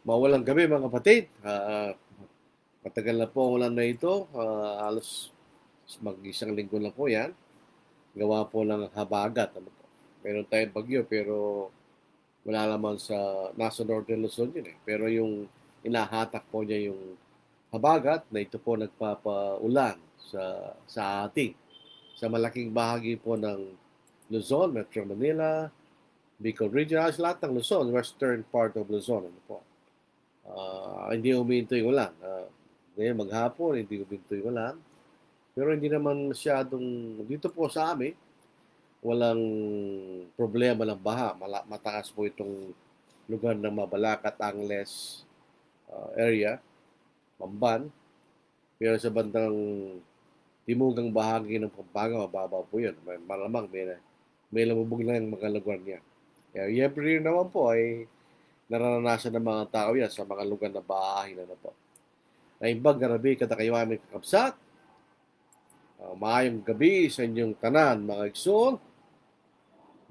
Mawalang gabi mga kapatid. Matagal na po ang ulan na ito. Halos mag-isang linggo na po yan. Gawa po ng habagat. Ano po. Meron tayong bagyo pero wala naman nasa Northern Luzon yun eh. Pero yung inahatak po niya yung habagat na ito po nagpapaulan sa ating. Sa malaking bahagi po ng Luzon, Metro Manila, Bicol Region, lahat ng Luzon, western part of Luzon. Ano po. Hindi huminto yung ulan. Ngayon maghapon, hindi huminto yung ulan. Pero hindi naman masyadong, dito po sa amin, walang problema ng baha. Mataas po itong lugar ng Mabalacat, Angles area, Mamban. Pero sa bandang timugang bahagi ng Pampanga, mababa po yun. Malamang may lumubog na yung mga lugar niya. Kaya every year naman po ay nararanasan ng mga tao yan sa mga lugar na bahay na po. Naimbag garabi kada kayo aming kakabsat. Maayong gabi sa inyong tanan, mga igsoon.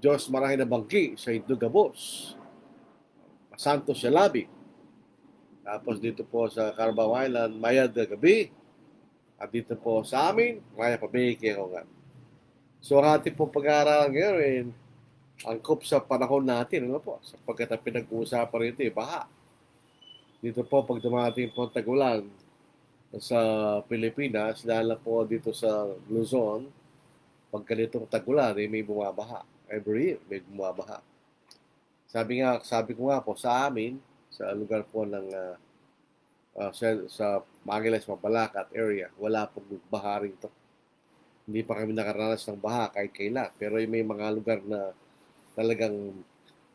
Diyos marahin na bangki sa inyong gabos. Santo siya labi. Tapos dito po sa Carabao Island, mayad na gabi. At dito po sa amin, kaya pabiki ako nga. So ang ating po pag-aaralan ngayon, angkop sa panahon natin, ano po, sapagkat ang pinag-uusapan rito, baha. Dito po, pag dumating po ang tag-ulan sa Pilipinas, lalo po dito sa Luzon, pag ganitong tag-ulan, may bumabaha. Every year, may bumabaha. Sabi ko nga po, sa amin, sa lugar po ng sa Mangiles, Mabalacat area, wala pong baha rito. Hindi pa kami nakaranas ng baha kahit kailan. Pero may mga lugar na talagang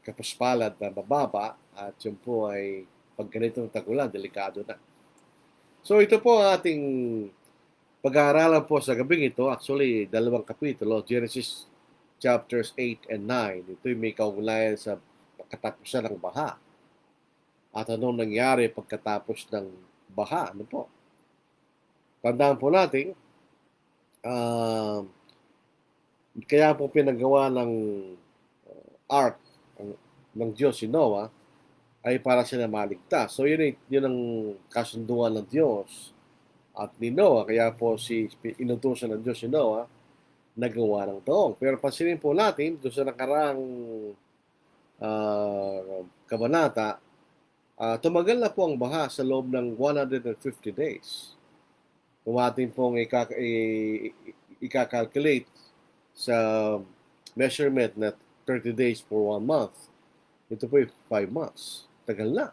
kapaspalad na mababa at yun po ay pag ganitong tag-ulan, delikado na. So ito po ang ating pag-aaralan po sa gabing ito. Actually, dalawang kapitulo, Genesis chapters 8 and 9. Ito'y may kaugnayan sa katapusan ng baha. At anong nangyari pagkatapos ng baha? Ano po? Tandaan po natin, kaya po pinagawa ng ark ng Diyos si Noah ay para sila maligtas. So yun ang kasunduan ng Diyos at ni Noah. Kaya po inutusan ng Diyos si Noah nagawa ng taong. Pero pansinin po natin, doon sa nakaraang kabanata, tumagal na po ang baha sa loob ng 150 days. Kung atin pong ika-calculate sa measurement na 30 days for 1 month, ito po ay 5 months. Tagal na.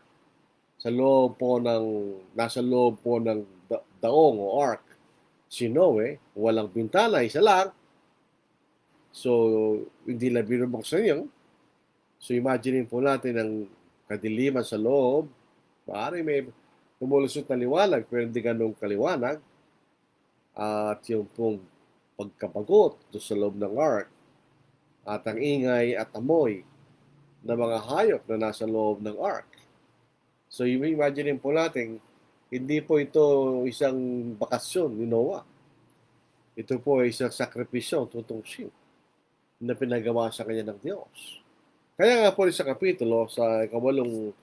Nasa loob po ng daong o ark, si Noe, walang bintana, isa lang. So, hindi lang binubuksan yun. So, imagine po natin ang kadiliman sa loob. Maaari may tumulusot na liwanag, pero hindi ganun kaliwanag. At yung pong pagkabagot doon sa loob ng ark, at ang ingay at amoy ng mga hayop na nasa loob ng ark. So, imagine po natin, hindi po ito isang bakasyon ni Noah. Ito po ay isang sakripisyo, tutungsin na pinagawa sa kanya ng Diyos. Kaya nga po sa kapitulo, sa ikawalong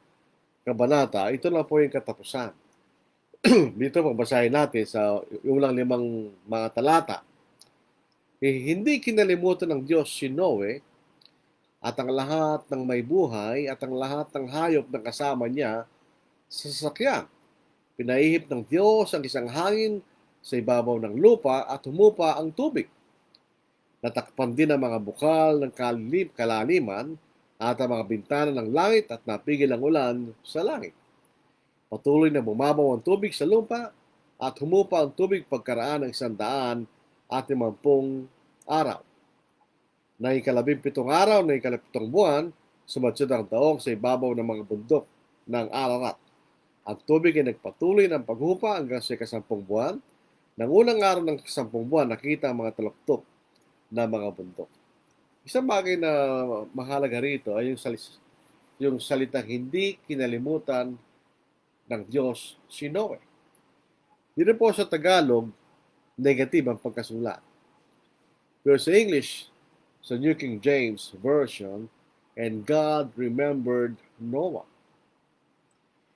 kabanata, ito na po yung katapusan. Dito pagbasahin natin sa unang 5 mga talata. Hindi kinalimutan ng Diyos si Noe at ang lahat ng may buhay at ang lahat ng hayop na kasama niya sa sasakyan. Pinaihip ng Diyos ang isang hangin sa ibabaw ng lupa at humupa ang tubig. Natakpan din ang mga bukal ng kalaliman at ang mga bintana ng langit at napigil ang ulan sa langit. Patuloy na bumabaw ang tubig sa lupa at humupa ang tubig pagkaraan ng 150 araw. Na ika-17 araw na ika-7 buwan, sumadsod ang daong sa ibabaw ng mga bundok ng Ararat. Ang tubig ay nagpatuloy ng paghupa hanggang sa ika-10 buwan. Nang unang araw ng 10 buwan, nakita ang mga taluktok na mga bundok. Isang bagay na mahalaga rito ay yung salitang hindi kinalimutan ng Diyos si Noe. Dito po sa Tagalog, negative ang pagkasulat. Pero sa English, sa New King James Version, and God remembered Noah.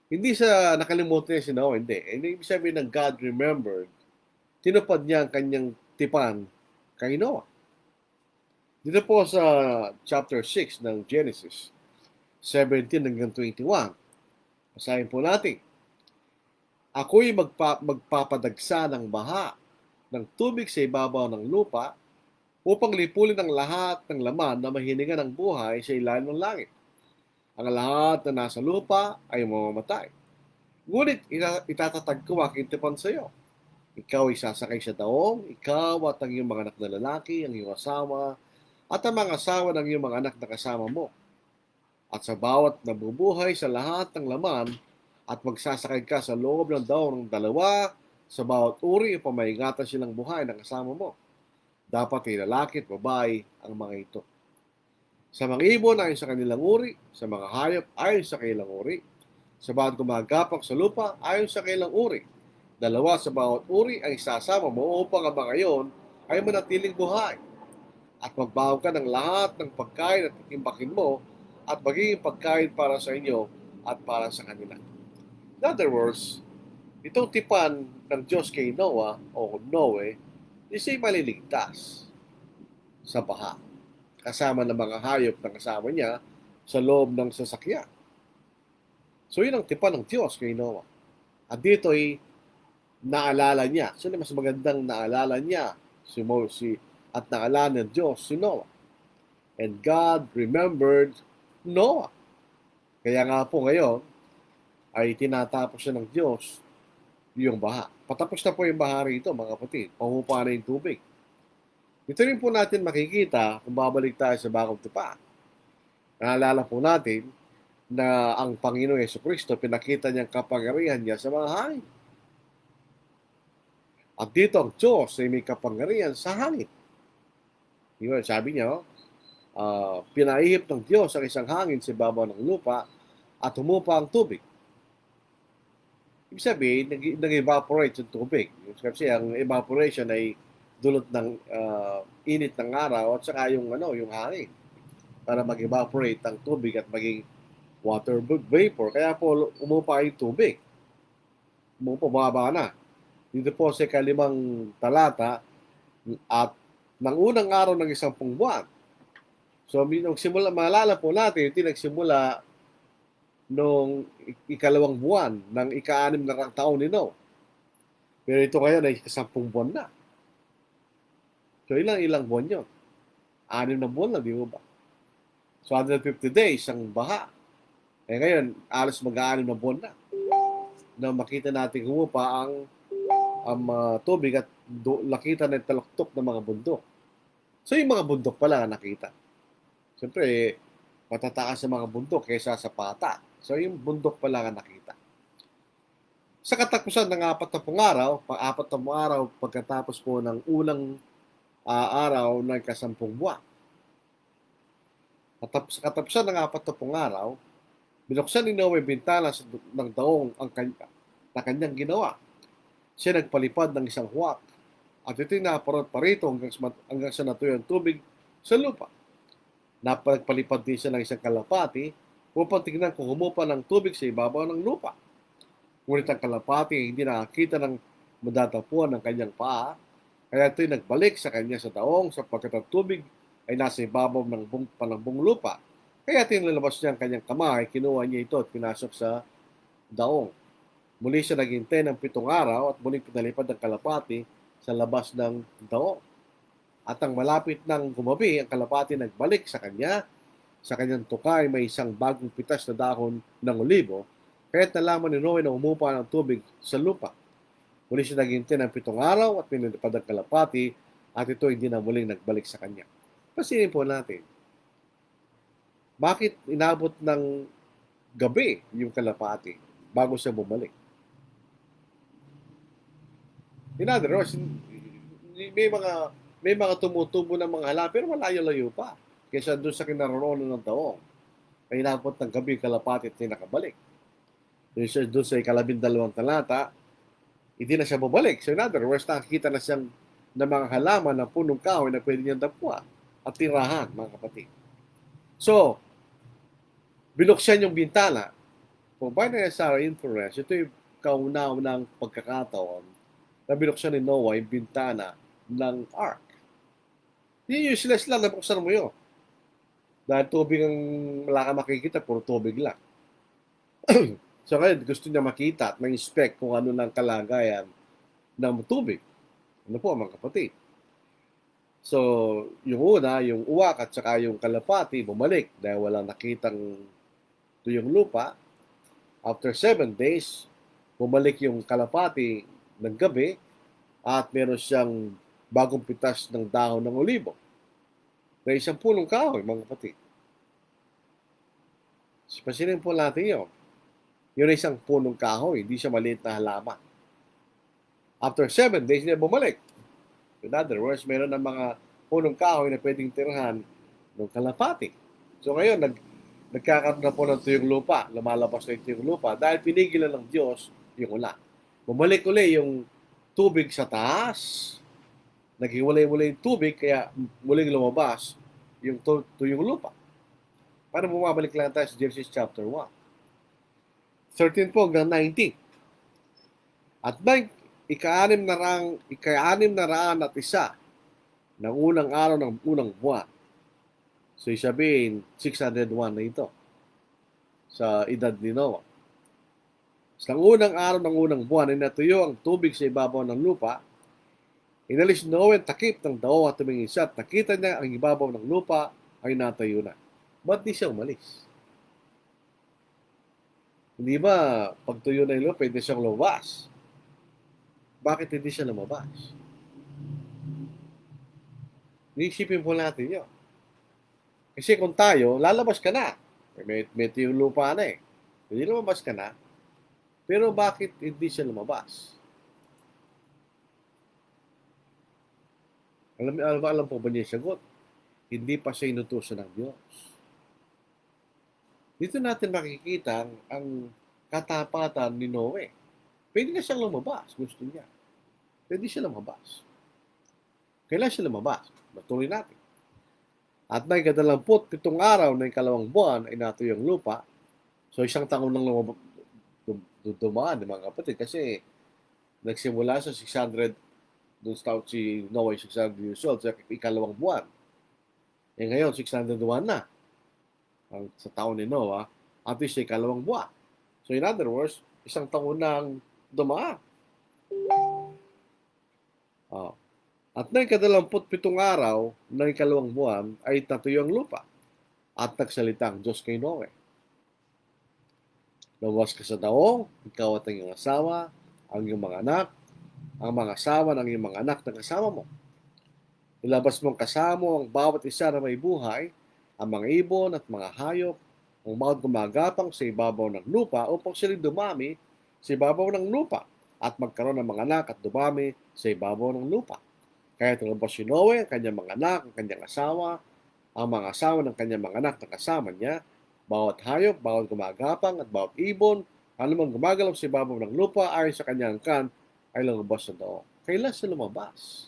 Hindi sa nakalimutan niya si Noah, hindi. Hindi ibig sabihin ng God remembered, tinupad niya ang kanyang tipan kay Noah. Dito po sa chapter 6 ng Genesis 17 hanggang 21, basahin po natin. Ako'y magpapadagsa ng baha ng tubig sa ibabaw ng lupa upang lipulin ang lahat ng laman na mahiningan ng buhay sa ilalim ng langit. Ang lahat na nasa lupa ay mamamatay. Ngunit itatatag ko aking tipan sa iyo. Ikaw ay sasakay sa daong, ikaw at ang iyong mga anak na lalaki, ang iyong asawa, at ang mga asawa ng iyong mga anak na kasama mo. At sa bawat nabubuhay sa lahat ng laman, at magsasakay ka sa loob ng daong ng dalawa sa bawat uri upang maingatan silang buhay ng kasama mo. Dapat ay lalaki at babae ang mga ito. Sa mga ibon ayon sa kanilang uri, sa mga hayop ayon sa kanilang uri, sa bawat gumagapang sa lupa ayon sa kanilang uri. Dalawa sa bawat uri ang isasama mo upang ang mga iyon ay manatiling buhay. At magbaho ka ng lahat ng pagkain at imbakin mo at magiging pagkain para sa inyo at para sa kanila. In other words, itong tipan ng Diyos kay Noah o Noe is ay maliligtas sa baha. Kasama ng mga hayop na kasama niya sa loob ng sasakyan. So yun ang tipan ng Diyos kay Noah. At dito ay naalala niya. So mas magandang naalala niya si Moses at naalala ng Diyos si Noah. And God remembered Noah. Kaya nga po ngayon ay tinatapos siya ng Diyos yung baha. Patapos na po yung baha rito, mga kapatid. Pahupa na yung tubig. Ito rin po natin makikita kung babalik tayo sa bagong tipa. Naalala po natin na ang Panginoong Jesucristo pinakita niyang kapangyarihan niya sa mga hangin. At dito ang Diyos ay may kapangyarihan sa hangin. Yun, sabi niya, pinaihip ng Diyos ang isang hangin sa ibabaw ng lupa at humupa ang tubig. Ibig sabihin, nag-evaporate yung tubig. Kasi ang evaporation ay dulot ng init ng araw at saka yung hangin para mag-evaporate ang tubig at maging water vapor. Kaya po umupa yung tubig. Bumaba na. Dito po sa ikalimang talata at ng unang araw ng 10 buwan. So, nagsimula, maalala po natin, ito nagsimula noong ikalawang buwan ng ika-6 na taon ni Noah. Pero ito ngayon ay 10 buwan na. So, ilang buwan yun? 6 na buwan na, di ba? So, 150 days ang baha. Eh ngayon, alas mag-6 na buwan na makita natin humupa ang tubig at nakita na yung taluktok ng mga bundok. So, yung mga bundok pala nakita. Siyempre, matataas sa mga bundok kaysa sa pata. So, yung bundok pala nga nakita. Sa katapusan ng 40 araw, araw pagkatapos po ng unang araw ng 10 buwan. At sa katapusan ng 40 araw, binuksan ni Noe bintana ng daong na kanyang ginawa. Siya nagpalipad ng isang huwak at ito'y naparot pa rito hanggang sa natuyo ang tubig sa lupa. Nagpalipad din siya ng isang kalapati upang tignan kung humupa ng tubig sa ibabaw ng lupa. Ngunit ang kalapati ay hindi nakakita ng madatapuan ng kanyang paa, kaya ito'y nagbalik sa kanya sa daong sapagkat ang tubig ay nasa ibabaw ng panambong lupa. Kaya tinalabas niya ang kanyang kamay, kinuha niya ito at pinasok sa daong. Muli siya naghintay ng 7 araw at muling pinalipad ng kalapati sa labas ng daong. At ang malapit ng gumabi, ang kalapati nagbalik sa kanya. Sa kanyang tukay may isang bagong pitas na dahon ng olibo, kaya't nalaman ni Noe na umupa ng tubig sa lupa. Muli siya naghintay ng 7 araw at pinalipad ang kalapati at ito hindi na muling nagbalik sa kanya. Pasinin po natin, bakit inabot ng gabi yung kalapati bago siya bumalik? In other words, may mga tumutubo ng mga hala, pero malayo-layo pa. Kaysa doon sa kinaroroonan ng daong. Ay inabot ng gabi kalapati at nakabalik. Doon sa 12 talata, hindi na siya bumalik. So in other words, nakikita na siyang ng mga halaman na punong kahoy na pwede niyang dapwa at tirahan, mga kapatid. So, binuksan yung bintana kung binary star influence, ito yung kauna-unang pagkakataon na binuksan ni Noah yung bintana ng ark. Yung useless lang, nabuksan mo yun. Dahil tubig ang wala ka makikita, puro tubig lang. So ngayon, gusto niya makita at ma-inspect kung ano ng kalagayan ng tubig. Ano po mga kapatid? So, yung una, yung uwak at saka yung kalapati, bumalik dahil walang nakitang tuyong lupa. After 7 days, bumalik yung kalapati ng gabi at meron siyang bagong pitas ng dahon ng olibo. Na isang punong kahoy, mga kapatid. Pansinin po natin yun. Yun ay isang punong kahoy, hindi siya maliit na halaman. After 7 days, niya bumalik. In other words, meron ng mga punong kahoy na pwedeng tirahan ng kalapati. So ngayon, nagkakaroon na po ng tuyong lupa. Lumalabas na yung tuyong lupa dahil pinigilan ng Diyos yung ulan. Bumalik uli yung tubig sa taas. Naghiwalay-walay yung tubig, kaya muling lumabas yung tuyong lupa. Para bumabalik lang tayo sa Genesis chapter 1. 13 po hanggang 19. At ika-anim na raan at isa ng unang araw ng unang buwan. So, isabihin, 601 na ito sa edad ni Noah. Sa unang araw ng unang buwan ay natuyo ang tubig sa ibabaw ng lupa. Inalis ni Noah ang takip ng dao at tumingin siya at nakita niya ang ibabaw ng lupa ay natayo na. Ba't di siya umalis? Hindi ba pagtuyo na yung lupa, pwede siyang lumabas? Bakit hindi siya lumabas? Iisipin po natin yun. Kasi kung tayo, lalabas ka na. May yung lupa na eh. Hindi lumabas ka na. Pero bakit hindi siya lumabas? Alam po ba niya sagot? Hindi pa siya inutusan ng Diyos. Dito natin makikita ang katapatan ni Noe. Pwede na siyang lumabas. Gusto niya. Pwede siya lumabas. Kailan siya lumabas? Matuloy natin. At na 27 araw ng ikalawang buwan ay natuyo ang lupa. So isang taon lang dumaan, mga kapatid. Kasi nagsimula sa 600, doon start si Noah 600 years old sa ikalawang buwan. Eh ngayon, 601 na. Sa taon ni Noah, at least sa ikalawang buwan. So in other words, isang taon nang dumaan. Oh. At na 27 araw ng ikalawang buwan ay natuyo ang lupa at nagsalita ang Diyos kay Noe. Lumabas ka sa daong, ikaw at ang iyong asawa, ang iyong mga anak, ang mga asawa ng iyong mga anak na kasama mo. Ilabas mong kasama ang bawat isa na may buhay, ang mga ibon at mga hayop, ang mga gumagapang sa ibabaw ng lupa upang sila dumami sa ibabaw ng lupa at magkaroon ng mga anak at dumami sa ibabaw ng lupa. Kaya lumabas si Noe, ang kanyang mga anak, ang kanyang asawa, ang mga asawa ng kanyang mga anak na kasama niya, bawat hayop, bawat gumagapang at bawat ibon, anumang gumagalaw sa ibabaw ng lupa ayon sa kanyang angkan ay lumabas sa daong. Kailan siya lumabas?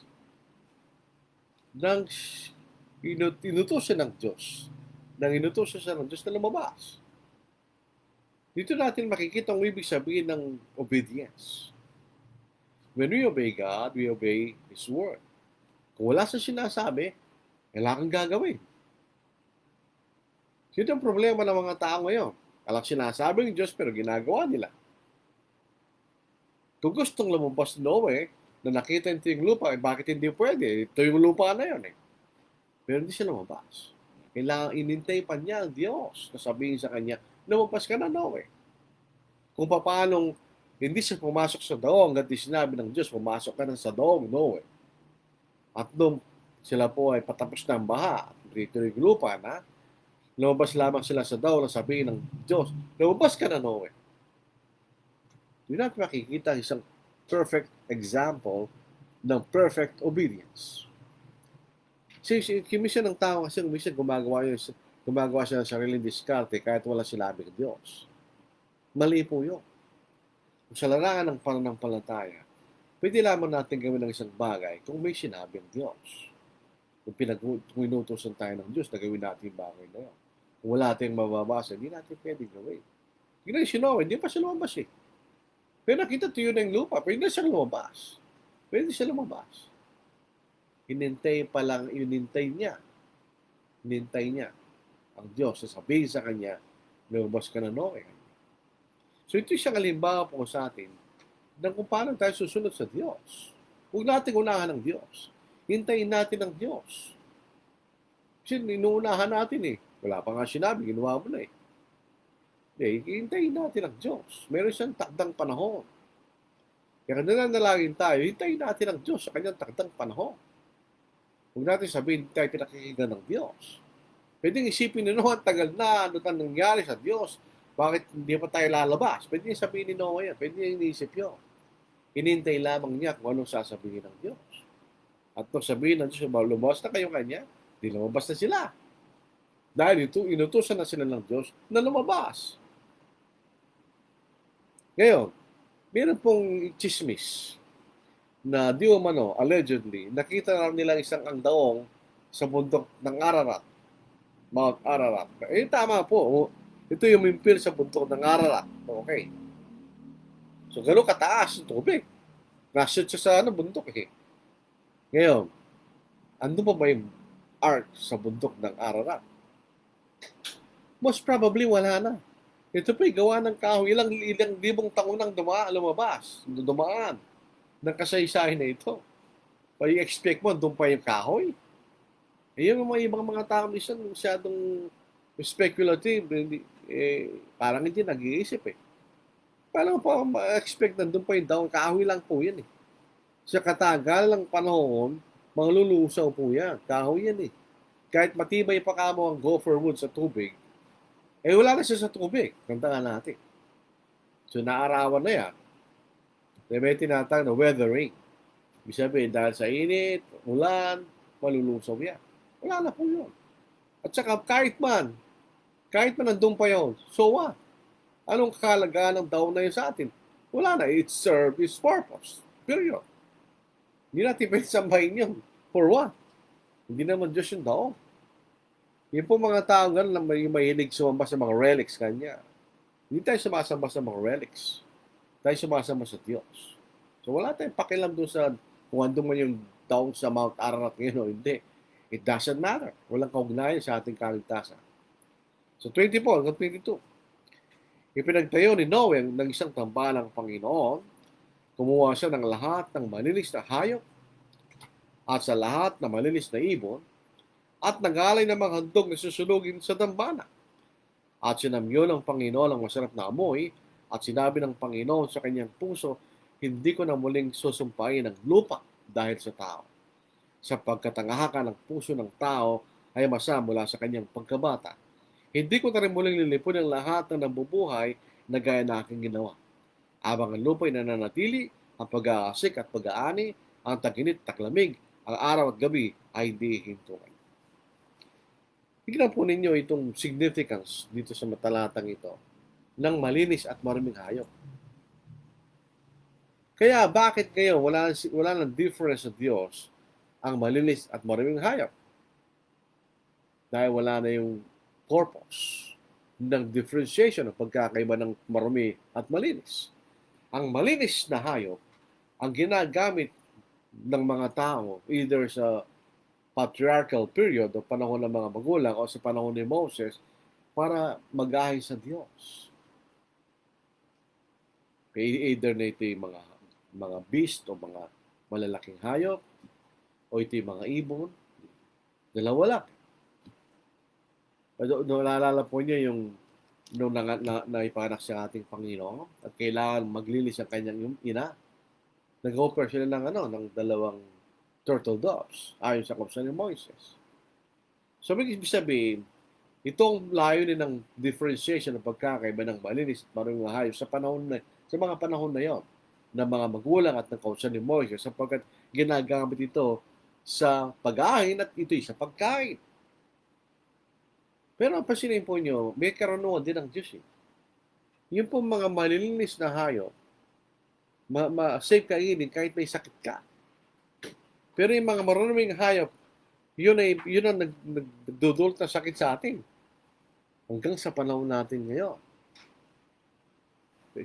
Nang inutusan ng Diyos. Nang inutusan siya ng Diyos na lumabas. Dito natin makikita ang ibig sabihin ng obedience. When we obey God, we obey His Word. Kung wala sa sinasabi, wala kang gagawin. Yun ang problema ng mga tao ngayon. Alam sinasabi ng Diyos pero ginagawa nila. Kung gustong lumabas ni Noe, na nakita ito yung lupa, bakit hindi pwede? Ito yung lupa na yun eh. Pero hindi siya lumabas. Kailangan inintay pa niya ang Diyos na sabihin sa kanya, lumabas ka na, Noe. Kung paanong hindi siya pumasok sa daong, hanggang sinabi ng Diyos, pumasok ka na sa daong, Noe. At doon sila po ay patapos ng baha. Dito yung lupa na, lumabas lamang sila sa daong na sabihin ng Diyos, lumabas ka na, Noe. Hindi natin makikita isang perfect example ng perfect obedience. Minsan ng tao kasi minsan gumagawa siya ng sariling diskarte kahit wala sinabi ng Diyos. Mali po yun. Kung sa larangan ng pananampalataya, pwede lamang natin gawin ng isang bagay kung may sinabi ng Diyos. Kung inutusan tayo ng Diyos na gawin natin yung bagay na yun. Kung wala tayong mababasa, hindi natin pwede gawin. Tingnan si Noah, hindi pa siya lumabas eh. Pero nakita tuyo na yung lupa, pwede na siya lumabas. Pwede siya lumabas. Inintay pa lang, inintay niya ang Diyos na sabihin sa kanya, lumabas ka na Noah. So ito siyang halimbawa po sa atin ng kung paano tayo susunod sa Diyos. Huwag natin unahan ng Diyos. Hintayin natin ang Diyos. Kasi inuunahan natin eh. Wala pa nga sinabi, ginawa mo na eh. Hintayin natin ang Diyos. Meron siyang takdang panahon. Kaya nananalangin tayo, hintayin natin ang Diyos sa kanyang takdang panahon. Huwag natin sabihin tayo pinakikinggan ng Diyos. Pwedeng isipin nyo, ang tagal na, ano na nangyari sa Diyos? Bakit hindi pa tayo lalabas? Pwede niya sabihin ni Noah yan. Pwede niya iniisip yun. Inintay lamang niya kung anong sasabihin ng Diyos. At nung sabihin ng Diyos, lumabas na kayo kanya, di lumabas na sila. Dahil ito, inutusan na sila ng Diyos na lumabas. Ngayon, meron pong chismis na di umano, allegedly, nakita na nila isang angdaong sa bundok ng Ararat, Mount Ararat. Eh, tama po. Ito yung mimpil sa bundok ng Ararat. Okay. So, gano'n kataas yung tubig. Nashoot siya sa bundok eh. Ngayon, ando pa ba yung ark sa bundok ng Ararat? Most probably, wala na. Ito pa gawa ng kahoy. Ilang libong taon nang dumaan ng kasaysayan na ito. Pa i-expect mo, doon pa yung kahoy? Eh, yung mga ibang mga tao minsan masyadong speculative, parang hindi nag-iisip eh. Paano pa ma-expect na doon pa yung daon? Kahoy lang po yan eh. Sa katagal ng panahon, manglulusaw po yan. Kahoy yan eh. Kahit matibay pa kamo ang gopher wood sa tubig, eh wala na siya sa tubig. Tandaan natin. So naarawan na yan. May tinatawag na weathering. Ibig sabihin, dahil sa init, ulan, malulusaw yan. Wala na po yun. At saka kahit man nandun pa yun, so what? Anong kakalagaan ng daon na yun sa atin? Wala na. It serves its purpose. Period. Hindi natin pwede sambahin yun. For what? Hindi naman Diyos yung daon. Yung po mga tao gano'n na may mahilig sumamba sa mga relics kanya. Hindi tayo sumasamba sa mga relics. Tayo sumasamba sa Diyos. So wala tayong pakialam doon sa kung andun man yung daon sa Mount Ararat ngayon o hindi. It doesn't matter. Walang kaugnayan sa ating kaligtasan. So 24 hanggang 22. Ipinagtayo ni Noe ng isang tambalang Panginoon. Kumuha siya ng lahat ng malinis na hayop at sa lahat na malinis na ibon at nagalay ng mga handog na susunugin sa dambana. At sinamyo ng Panginoon ang masarap na amoy at sinabi ng Panginoon sa kanyang puso, hindi ko na muling susumpain ang lupa dahil sa tao. Sapagkat ang ahaka ng puso ng tao ay masa mula sa kanyang pagkabata. Hindi ko na rin muling lilipon ang lahat ng nabubuhay na gaya na aking ginawa. Abang ang lupa ay nananatili, ang pag-aasik at pag-aani, ang taginit, taklamig, ang araw at gabi ay di hintuan. Tignan po ninyo itong significance dito sa matalatang ito ng malinis at maraming hayop. Kaya bakit ngayon wala nang difference sa Diyos ang malinis at maraming hayop? Dahil wala na yung purpose ng differentiation ng pagkakaiba ng marumi at malinis. Ang malinis na hayop ang ginagamit ng mga tao either sa patriarchal period o panahon ng mga magulang o sa panahon ni Moses para mag-ahay sa Diyos. Either na ito yung mga beast o mga malalaking hayop o ito yung mga ibon. Dalawa lang. Naalala po niyo yung nung naipanak sa ating Panginoon at kailangan maglilis ang kanyang ina. Nag-offer sila ng dalawang turtle doves ayon sa kautusan ni Moises. So, ibig sabihin, itong layunin ng differentiation ng pagkakaiba ng malinis at maruming hayop sa mga panahon na yon ng mga magulang at ng kautusan ni Moises sapagkat ginagamit ito sa pag-ahin at ito'y sa pagkain. Pero pasinin po nyo, may karunungan din ng Diyos eh. Yung po mga malilinis na hayop, safe kainin kahit may sakit ka. Pero yung mga marunuming hayop, yun ang nagdudulot na sakit sa atin. Hanggang sa panahon natin ngayon.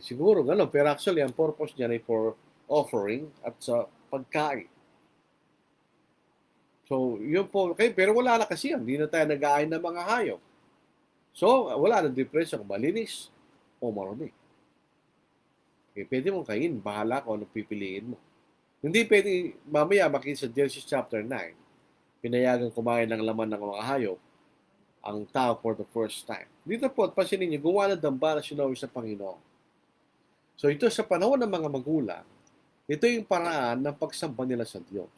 Siguro gano'n, pero actually ang purpose niya ay for offering at sa pagkain. So, yun po, okay, pero wala na kasi yan. Hindi na tayo nag-aain ng mga hayop. So, wala nang diferensya kung malinis o marumi. Okay, pwede mong kain, bahala kung anong pipiliin mo. Hindi pwede, mamaya makita sa Genesis chapter 9, pinayagan kumain ng laman ng mga hayop ang tao for the first time. Dito po, pansinin niyo, gumawa ng damba na sinawi sa Panginoon. So ito sa panahon ng mga magulang, ito yung paraan ng pagsamba nila sa Diyos.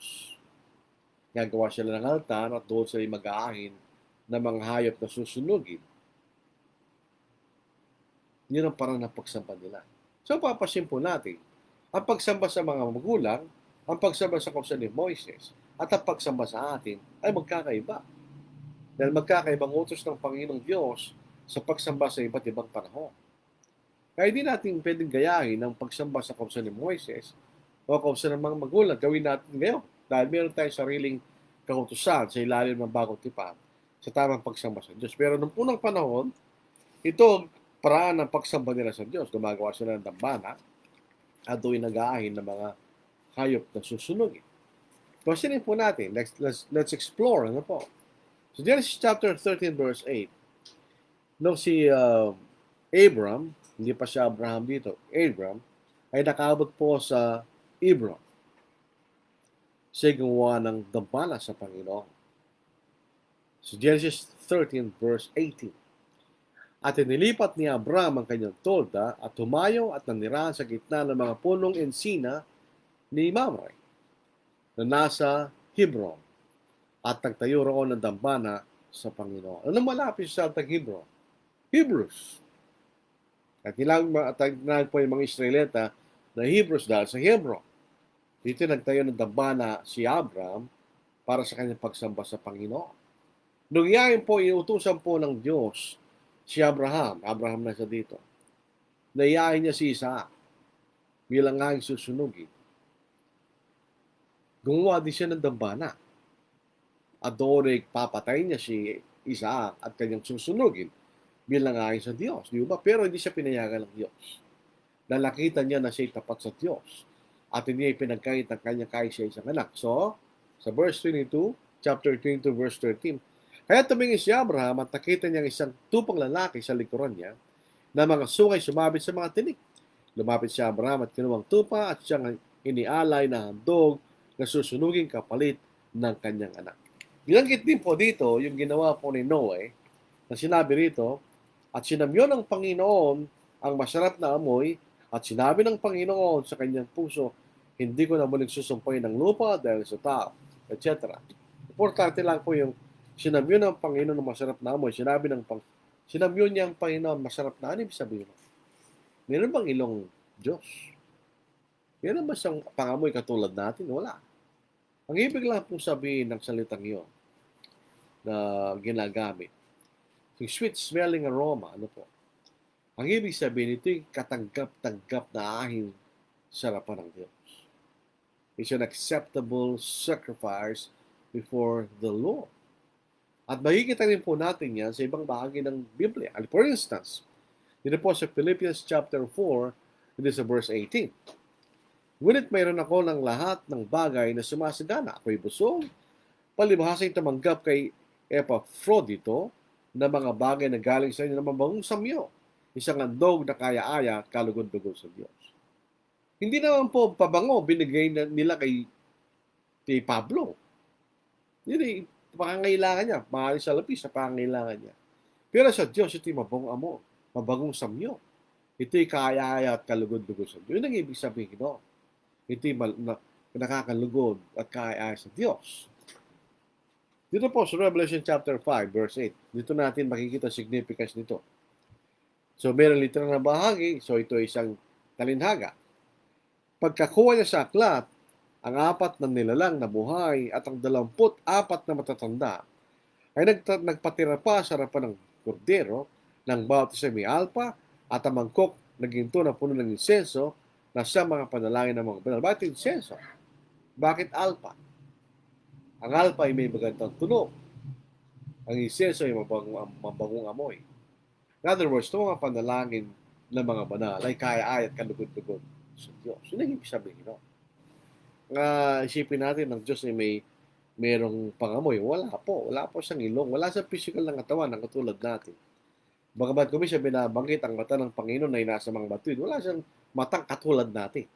Gagawa sila ng altar at doon sila mag-aahin ng mga hayop na susunugin. Yun ang paraan ng pagsamba nila. So papasin po natin, ang pagsamba sa mga magulang, ang pagsamba sa kautusan ni Moises, at ang pagsamba sa atin ay magkakaiba. Dahil magkakaibang utos ng Panginoong Diyos sa pagsamba sa iba't ibang panahon. Kaya hindi natin pwedeng gayahin ang pagsamba sa kautusan ni Moises o kautusan ng mga magulang. Gawin natin ngayon. Dahil meron tayong sariling kautusan sa ilalim ng bagong tipan sa tamang pagsamba sa Diyos. Pero nung unang panahon, ito paraan ng pagsamba nila sa Diyos. Gumagawa sila ng dambana at doon nag-aahin ng mga hayop na susunugin. Questionin po natin. Let's explore. Ano po? So Genesis chapter 13 verse 8. Nung si Abram, hindi pa siya Abraham dito, Abram, ay nakaabot po sa Hebron. Siya gumawa ng dambana sa Panginoon. So Genesis 13 verse 18. At inilipat ni Abram ang kanyang tolda at tumayo at nanirahan sa gitna ng mga punong ensina ni Mamre na nasa Hebron at nagtayo roon ng dambana sa Panginoon. Ano malapit sa Hebron? Hebrews. At tinawag po yung mga Israelita na Hebrews dahil sa Hebron. Dito nagtayo ng dambana si Abram para sa kanyang pagsamba sa Panginoon. Nung iyayin po, inutusan po ng Diyos si Abraham na siya dito, naiyayin niya si Isaac bilang ang susunugin. Gumawa din siya ng dambana. At doon ay papatay niya si Isaac at kanyang susunugin bilang ayon sa Diyos. Di ba? Pero hindi siya pinayagan ng Diyos. Nalakita niya na siya tapat sa Diyos. At hindi ay pinagkait ang kanyang kaisa isang anak. So, sa verse 22, chapter 22, verse 13, kaya tumingin si Abraham at nakita niya isang tupang lalaki sa likuran niya na mga sungay sumabit sa mga tinik. Lumapit si Abraham at kinuwang tupa at siyang inialay na handog na susunugin kapalit ng kanyang anak. Binanggit din po dito yung ginawa po ni Noe na sinabi rito, at sinamyo ng Panginoon ang masarap na amoy at sinabi ng Panginoon sa kanyang puso, hindi ko na muling susumpay ng lupa dahil sa tao, etc. Importante lang po yung sinamyo ng Panginoon ng masarap na amoy. Sinamyo niya ang Panginoon masarap na amoy, sabihin mo. Meron bang ilong Diyos? Meron ba siyang pangamoy katulad natin? Wala. Ang ibig lang pong sabihin ng salitang iyon na ginagamit, yung sweet-smelling aroma, ano po? Ang ibig sabihin, ito yung katanggap-tanggap na ahing sarapan ng Diyos. It's an acceptable sacrifice before the Lord. At makikita rin po natin yan sa ibang bahagi ng Biblia. For instance, dito po sa Philippians chapter 4, dito sa verse 18. Ngunit mayroon ako ng lahat ng bagay na sumasagana. Ako'y busog, palibhasa'y tumanggap kay Epaphroditus na mga bagay na galing sa inyo na mabangong samyo. Isang handog na kaya-aya at kalugod-lugod sa Diyos. Hindi naman po pabango binigay nila kay Pablo. Yun pangangailangan niya, maaari sa lapis sa pangangailangan niya. Pero sa Diyos, ito'y mabangong samyo. Ito'y kaya-aya at kalugod-lugod sa Diyos. Yun ang ibig sabihin, no? Ito'y nakakalugod at kaya-aya sa Diyos. Dito po sa Revelation chapter 5, verse 8, dito natin makikita significance nito. So, meron literal na bahagi, so ito isang talinhaga. Pagkakuha niya sa aklat, ang 4 na nilalang na buhay at ang 24 na matatanda ay nagpatira pa sa harapan ng kordero ng bawat isa may alpa at ang mangkok na ginto na puno ng insenso na sa mga panalangin ng mga banal. Bakit insenso? Bakit alpa? Ang alpa ay may magandang tunog. Ang insenso ay mabangong amoy. In other words, ito mga panalangin ng mga banal ay kaya-ay at kalugod-lugod sa Diyos. Yun ang ibig sabihin, no? Nga isipin natin ng Diyos ay merong pangamoy. Wala po siyang ilong. Wala siyang physical na katawan na katulad natin. Bagamat kung siya binabanggit ang mata ng Panginoon ay nasa mga batuin, wala siyang matang katulad natin.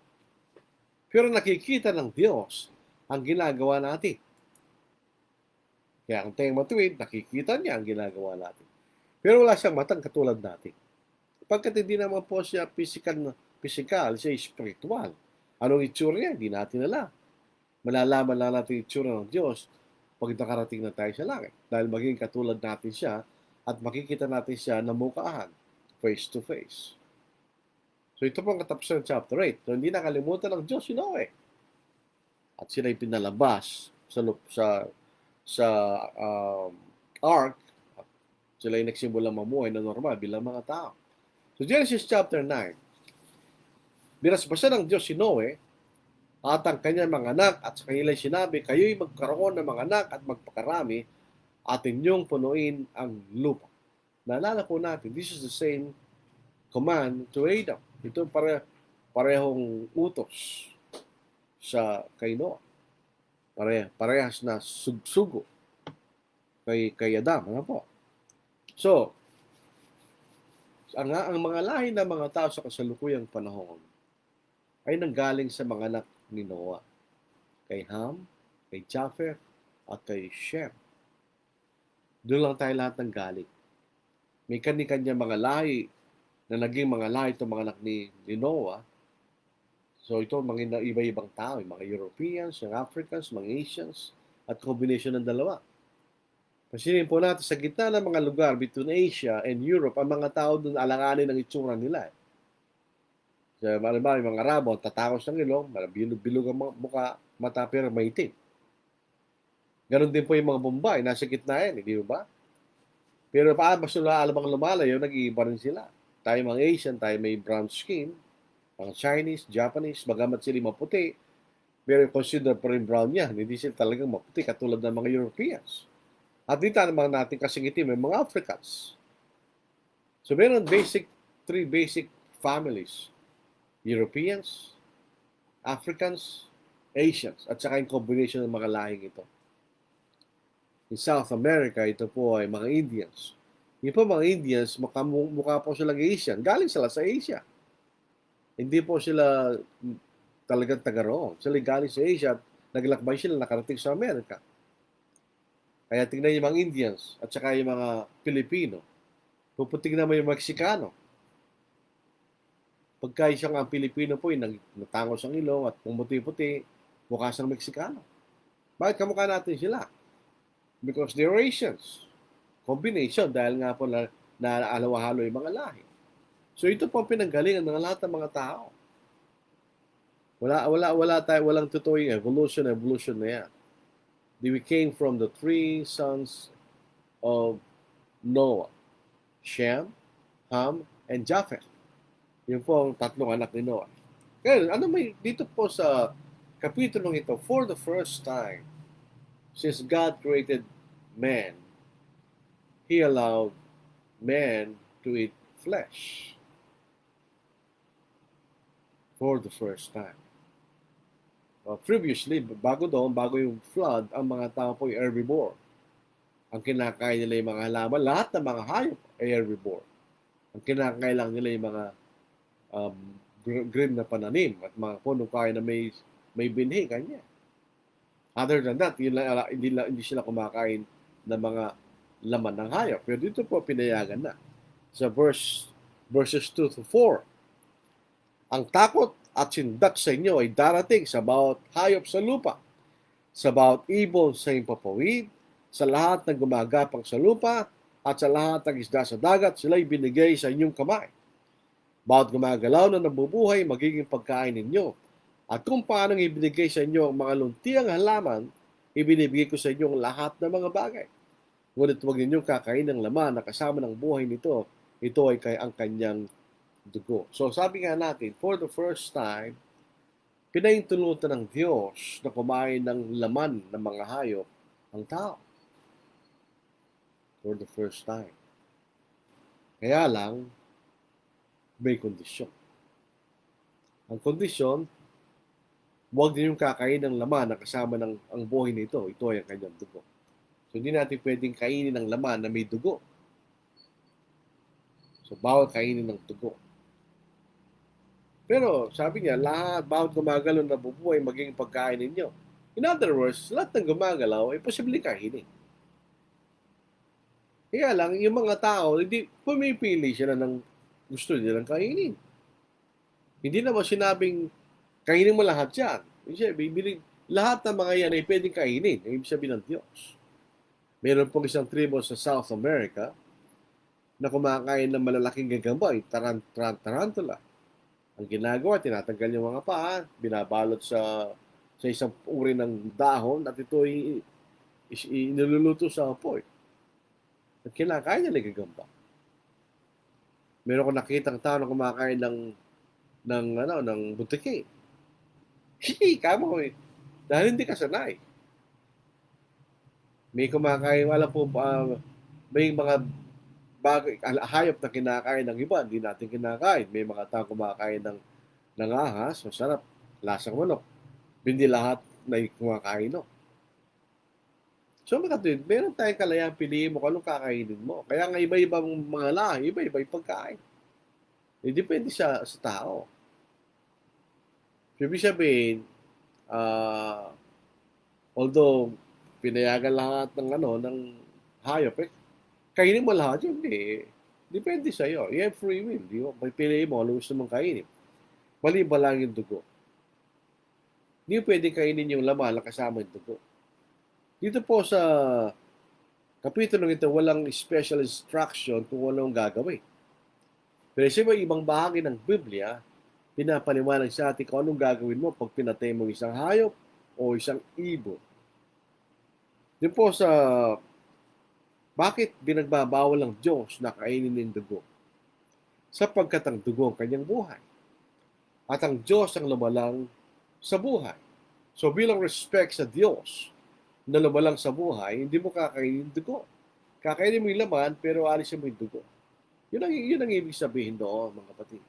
Pero nakikita ng Diyos ang ginagawa natin. Kaya ang tayong matuwid, nakikita niya ang ginagawa natin. Pero wala siyang matang katulad natin. Pagkat hindi naman po siya physical, siya spiritual. Anong itsura niya? Hindi natin alam. Malalaman lang natin itsura ng Diyos pag nakarating na tayo sa langit. Dahil maging katulad natin siya at makikita natin siya na mukhaan, face to face. So ito pong katapusan ng chapter 8. So hindi nakalimutan ng Diyos si Noe. At sila'y pinalabas sa ark. At sila'y nagsimulang mamuhay na normal bilang mga tao. So Genesis chapter 9. Binasbasan ng Diyos si Noe at ang kanyang mga anak at sa kanila'y sinabi, kayo'y magkaroon ng mga anak at magpakarami at inyong punuin ang lupa. Naalala po natin, this is the same command to Adam. Ito parehong utos kay Noah. Parehas na sugo kay Adam. Ano po? So, ang mga lahi ng mga tao sa kasalukuyang panahon ay nanggaling sa mga anak ni Noah. Kay Ham, kay Japheth, at kay Shem. Doon lang tayo lahat nanggaling. May kani-kanya mga lahi na naging mga lahi itong mga anak ni Noah. So ito, mga iba-ibang tao, mga Europeans, mga Africans, mga Asians, at combination ng dalawa. Pasinin po natin, sa gitna ng mga lugar between Asia and Europe, ang mga tao doon alanganin ng itsura nila. So, malamang yung mga Arabo, tatakos ng ilong, bilog ang mukha, mata, pero maitim. Ganon din po yung mga Bombay, nasa gitna yan, hindi ba? Pero mas alamang lumalayo, nag-iiba rin sila. Tayo mga Asian, tayo may brown skin, mga Chinese, Japanese, bagamat sila maputi, pero consider pa rin brown yan. Hindi sila talagang maputi, katulad ng mga Europeans. At dito naman natin kasing itim, may mga Africans. So meron three basic families. Europeans, Africans, Asians, at saka yung combination ng mga lahing ito. In South America, ito po ay mga Indians. Yung po mga Indians, mukha po silang Asian. Galing sila sa Asia. Hindi po sila talagang taga roon. Sila galing sa Asia at naglakbay sila, nakarating sa Amerika. Kaya tingnan yung mga Indians at saka yung mga Pilipino. Puputing naman yung Meksikano. Pagka isang ang Pilipino po, natangos ang ilong at pumuti-puti, mukha siyang Meksikano. Bakit kamukha natin sila? Because they're Asians. Combination dahil nga po na alawahalo yung mga lahi. So ito po ang pinanggalingan ng lahat ng mga tao. Walang totoo yung evolution na yan. We came from the three sons of Noah. Shem, Ham, and Japheth. Yun po ang tatlong anak ni Noah. Kaya dito po sa kapitulong ito, for the first time, since God created man, He allowed man to eat flesh. For the first time. Previously, bago yung flood, ang mga tao po ay herbivore. Ang kinakain nila yung mga halaman, lahat ng mga hayop ay herbivore. Ang kinakain lang nila yung mga green na pananim at mga punong kain na may binhi, kanya. Other than that, hindi sila kumakain ng mga laman ng hayop. Pero dito po pinayagan na. Sa verses 2 to 4, ang takot at sindak sa inyo ay darating sa bawat hayop sa lupa, sa bawat ibon sa impapawid, sa lahat ng gumagapang sa lupa, at sa lahat ng isda sa dagat, sila'y binigay sa inyong kamay. Bawat gumagalaw na nabubuhay, magiging pagkain ninyo. At kung paano ibinigay sa inyo ang mga luntiang halaman, ibinibigay ko sa inyo ang lahat ng mga bagay. Ngunit huwag ninyong kakain ng laman na kasama ng buhay nito. Ito ay ang kanyang dugo. So sabi nga natin, for the first time, pinahintulutan ng Diyos na kumain ng laman ng mga hayop ang tao. For the first time. Kaya lang, may kondisyon. Ang kondisyon, huwag din yung kakain ng laman na kasama ng ang buhay nito. Ito ay ang kanyang dugo. So, hindi natin pwedeng kainin ng laman na may dugo. So, bawal kainin ng dugo. Pero, sabi niya, bawat gumagalaw na bubuhay, maging pagkain ninyo. In other words, lahat ng gumagalaw ay posibleng kainin. Kaya lang, yung mga tao, hindi pumipili sila ng gusto nilang kainin. Hindi naman sinabing, kainin mo lahat yan. Lahat ng mga yan ay pwedeng kainin. Ang ibig sabihin ng Diyos. Meron pong isang tribo sa South America na kumakain ng malalaking gagambay, tarantula. Ang ginagawa, tinatanggal yung mga paa, binabalot sa isang uri ng dahon at ito ay iniluluto sa apoy. At kinakain nila gagamba. Meron ko nakitang tao na kumakain ng butiki. Kamo eh. Dahil hindi ka sanay. May kumakain, wala po, may mga bagay, hayop na kinakain ng iba, hindi natin kinakain. May mga tao kumakain ng ahas, masarap, lasang manok. Hindi lahat na kumakain, no? So, makatwid, meron tayong kalayaan, piliin mo kung anong kakainin mo. Kaya nga iba-ibang mga lahi, iba-iba yung pagkain. Depende sa tao. Ibig sabihin, although pinayagan lahat ng hayop, kainin mo lahat yun, depende sa iyo. You have free will. Di ba? Piliin mo, ano gusto mong kainin. Mali ba lang yung dugo? Hindi pwede kainin yung laman na kasama yung dugo. Dito po sa kapitulo ito, walang special instruction kung anong gagawin. Pero sa ibang bahagi ng Biblia, pinapaliwanag sa atin kung anong gagawin mo pag pinatay mo isang hayop o isang ibon. Dito po sa bakit binagbabawal ng Diyos na kainin ng dugo? Sapagkat ang dugo ang kanyang buhay. At ang Diyos ang lumalang sa buhay. So bilang respect sa Diyos na lumalang sa buhay, hindi mo kakainin yung dugo. Kakainin mo yung laman, pero alisin mo yung dugo. Yun ang ibig sabihin doon, mga kapatid.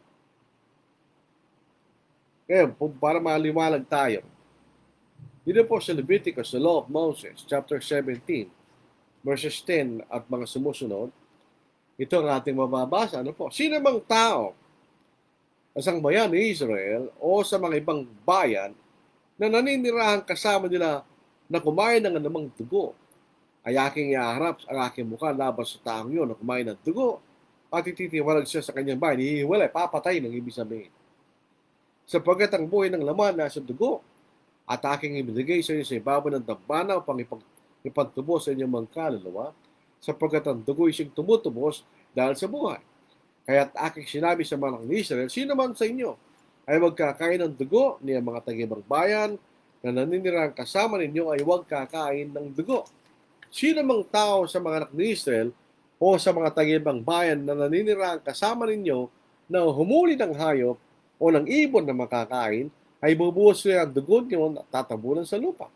Ngayon, para maliwalag tayo, dito po sa Leviticus, the Law of Moses, chapter 17, verses 10 at mga sumusunod, ito ang ating mababasa. Ano po? Sino mang tao sa bayan ni Israel o sa mga ibang bayan na naninirahan kasama nila na kumain ng anumang dugo, ay aking iaharap ang aking mukha laban sa taong yun na kumain ng dugo at ititiwalag siya sa kanyang bayan. Hihiwalay, papatay ng ibig sabihin. Sapagkat ang buhay ng laman nasa dugo at aking ibinigay sa inyo sa ibabaw ng dambana upang ipagtubos sa inyong mga kaluluwa, sapagkat ang dugo ay siyang tumutubos dahil sa buhay. Kaya't aking sinabi sa mga ng Israel, sino man sa inyo ay magkakain ng dugo niya mga tagibang bayan na naninirahan kasama ninyo ay huwag kakain ng dugo. Sino mang tao sa mga anak ni Israel o sa mga tagibang bayan na naninirahan kasama ninyo na humuli ng hayop o ng ibon na makakain, ay bubuhos nila ang dugo niyo at tatabunan sa lupa.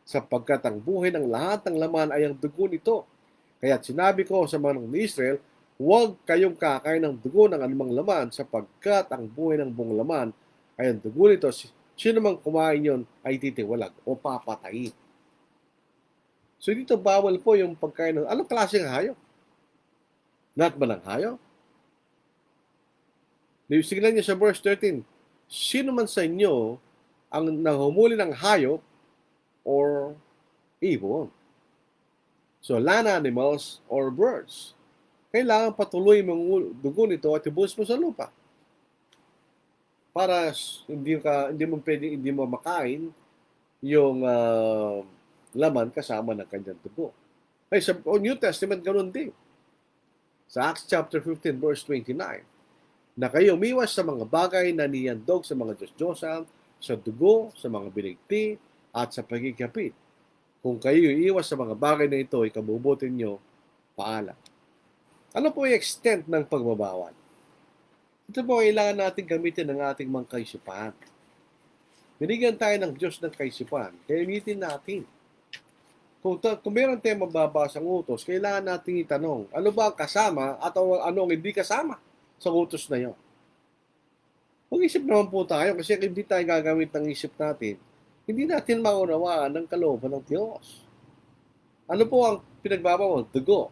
Sapagkat ang buhay ng lahat ng laman ay ang dugo nito. Kaya't sinabi ko sa mga ng Israel, huwag kayong kakain ng dugo ng anumang laman sapagkat ang buhay ng buong laman ay ang dugo nito. Sino mang kumain yon ay titiwalag o papatayin. So dito bawal po yung pagkain ng anong klaseng hayop? Lahat ba ng hayop? Signan niyo sa verse 13, sino man sa inyo ang nahumuli ng hayop or ibon? So land animals or birds. Kailangan patuloy mong dugo nito at ibuhos mo sa lupa. Para hindi mo makain yung laman kasama ng kanyang dugo. Ay, sa New Testament, ganoon din. Sa Acts chapter 15, verse 29, na kayo umiwas sa mga bagay na niyandog sa mga Diyos-Diyosan, sa dugo, sa mga binigti, at sa pagkikapit. Kung kayo iiwas sa mga bagay na ito, ikabubutin nyo, paalam. Ano po yung extent ng pagbabawal? Ito po, kailangan natin gamitin ng ating mga kaisipan. Binigyan tayo ng Diyos ng kaisipan. Gamitin natin. Kung meron tayong mababasang utos, kailangan natin itanong, ano ba ang kasama at ano ang hindi kasama sa utos na yun? Mag-isip naman po tayo kasi kung hindi tayo gagamit ng isip natin, hindi natin maunawaan ang kalooban ng Diyos. Ano po ang pinagbabawal? Dugo.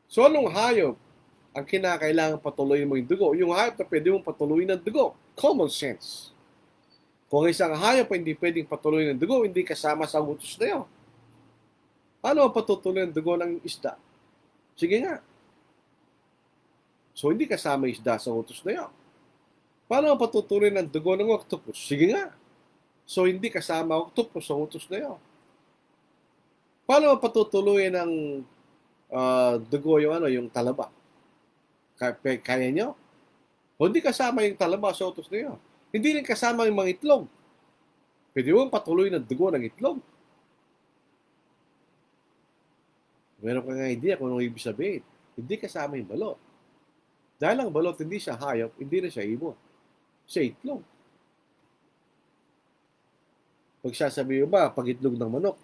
So anong hayop ang kinakailangan patuloyin mo yung dugo? Yung hayop na pwede mong patuloyin ng dugo. Common sense. Kung isang hayop ay hindi pwedeng patuloyin ng dugo, hindi kasama sa utos na yun. Paano ang patutuloy ng dugo ng isda? Sige nga. So hindi kasama isda sa utos na yun. Paano ang patutuloy ng dugo ng octopus? Sige nga. So hindi kasama octopus sa utos na yun. Paano ang patutuloy ng dugo yung talaba? Kaya nyo? O hindi kasama yung talaba sa utos na yun. Hindi rin kasama yung mga itlog. Pwede mo patuloy ng dugo ng itlog. Meron ka nga idea kung anong ibig sabihin. Hindi kasama yung balot. Dahil ang balot hindi siya hayop, hindi na siya ibon. Siya itlog. Pag sasabihin mo ba, pag itlog ng manok,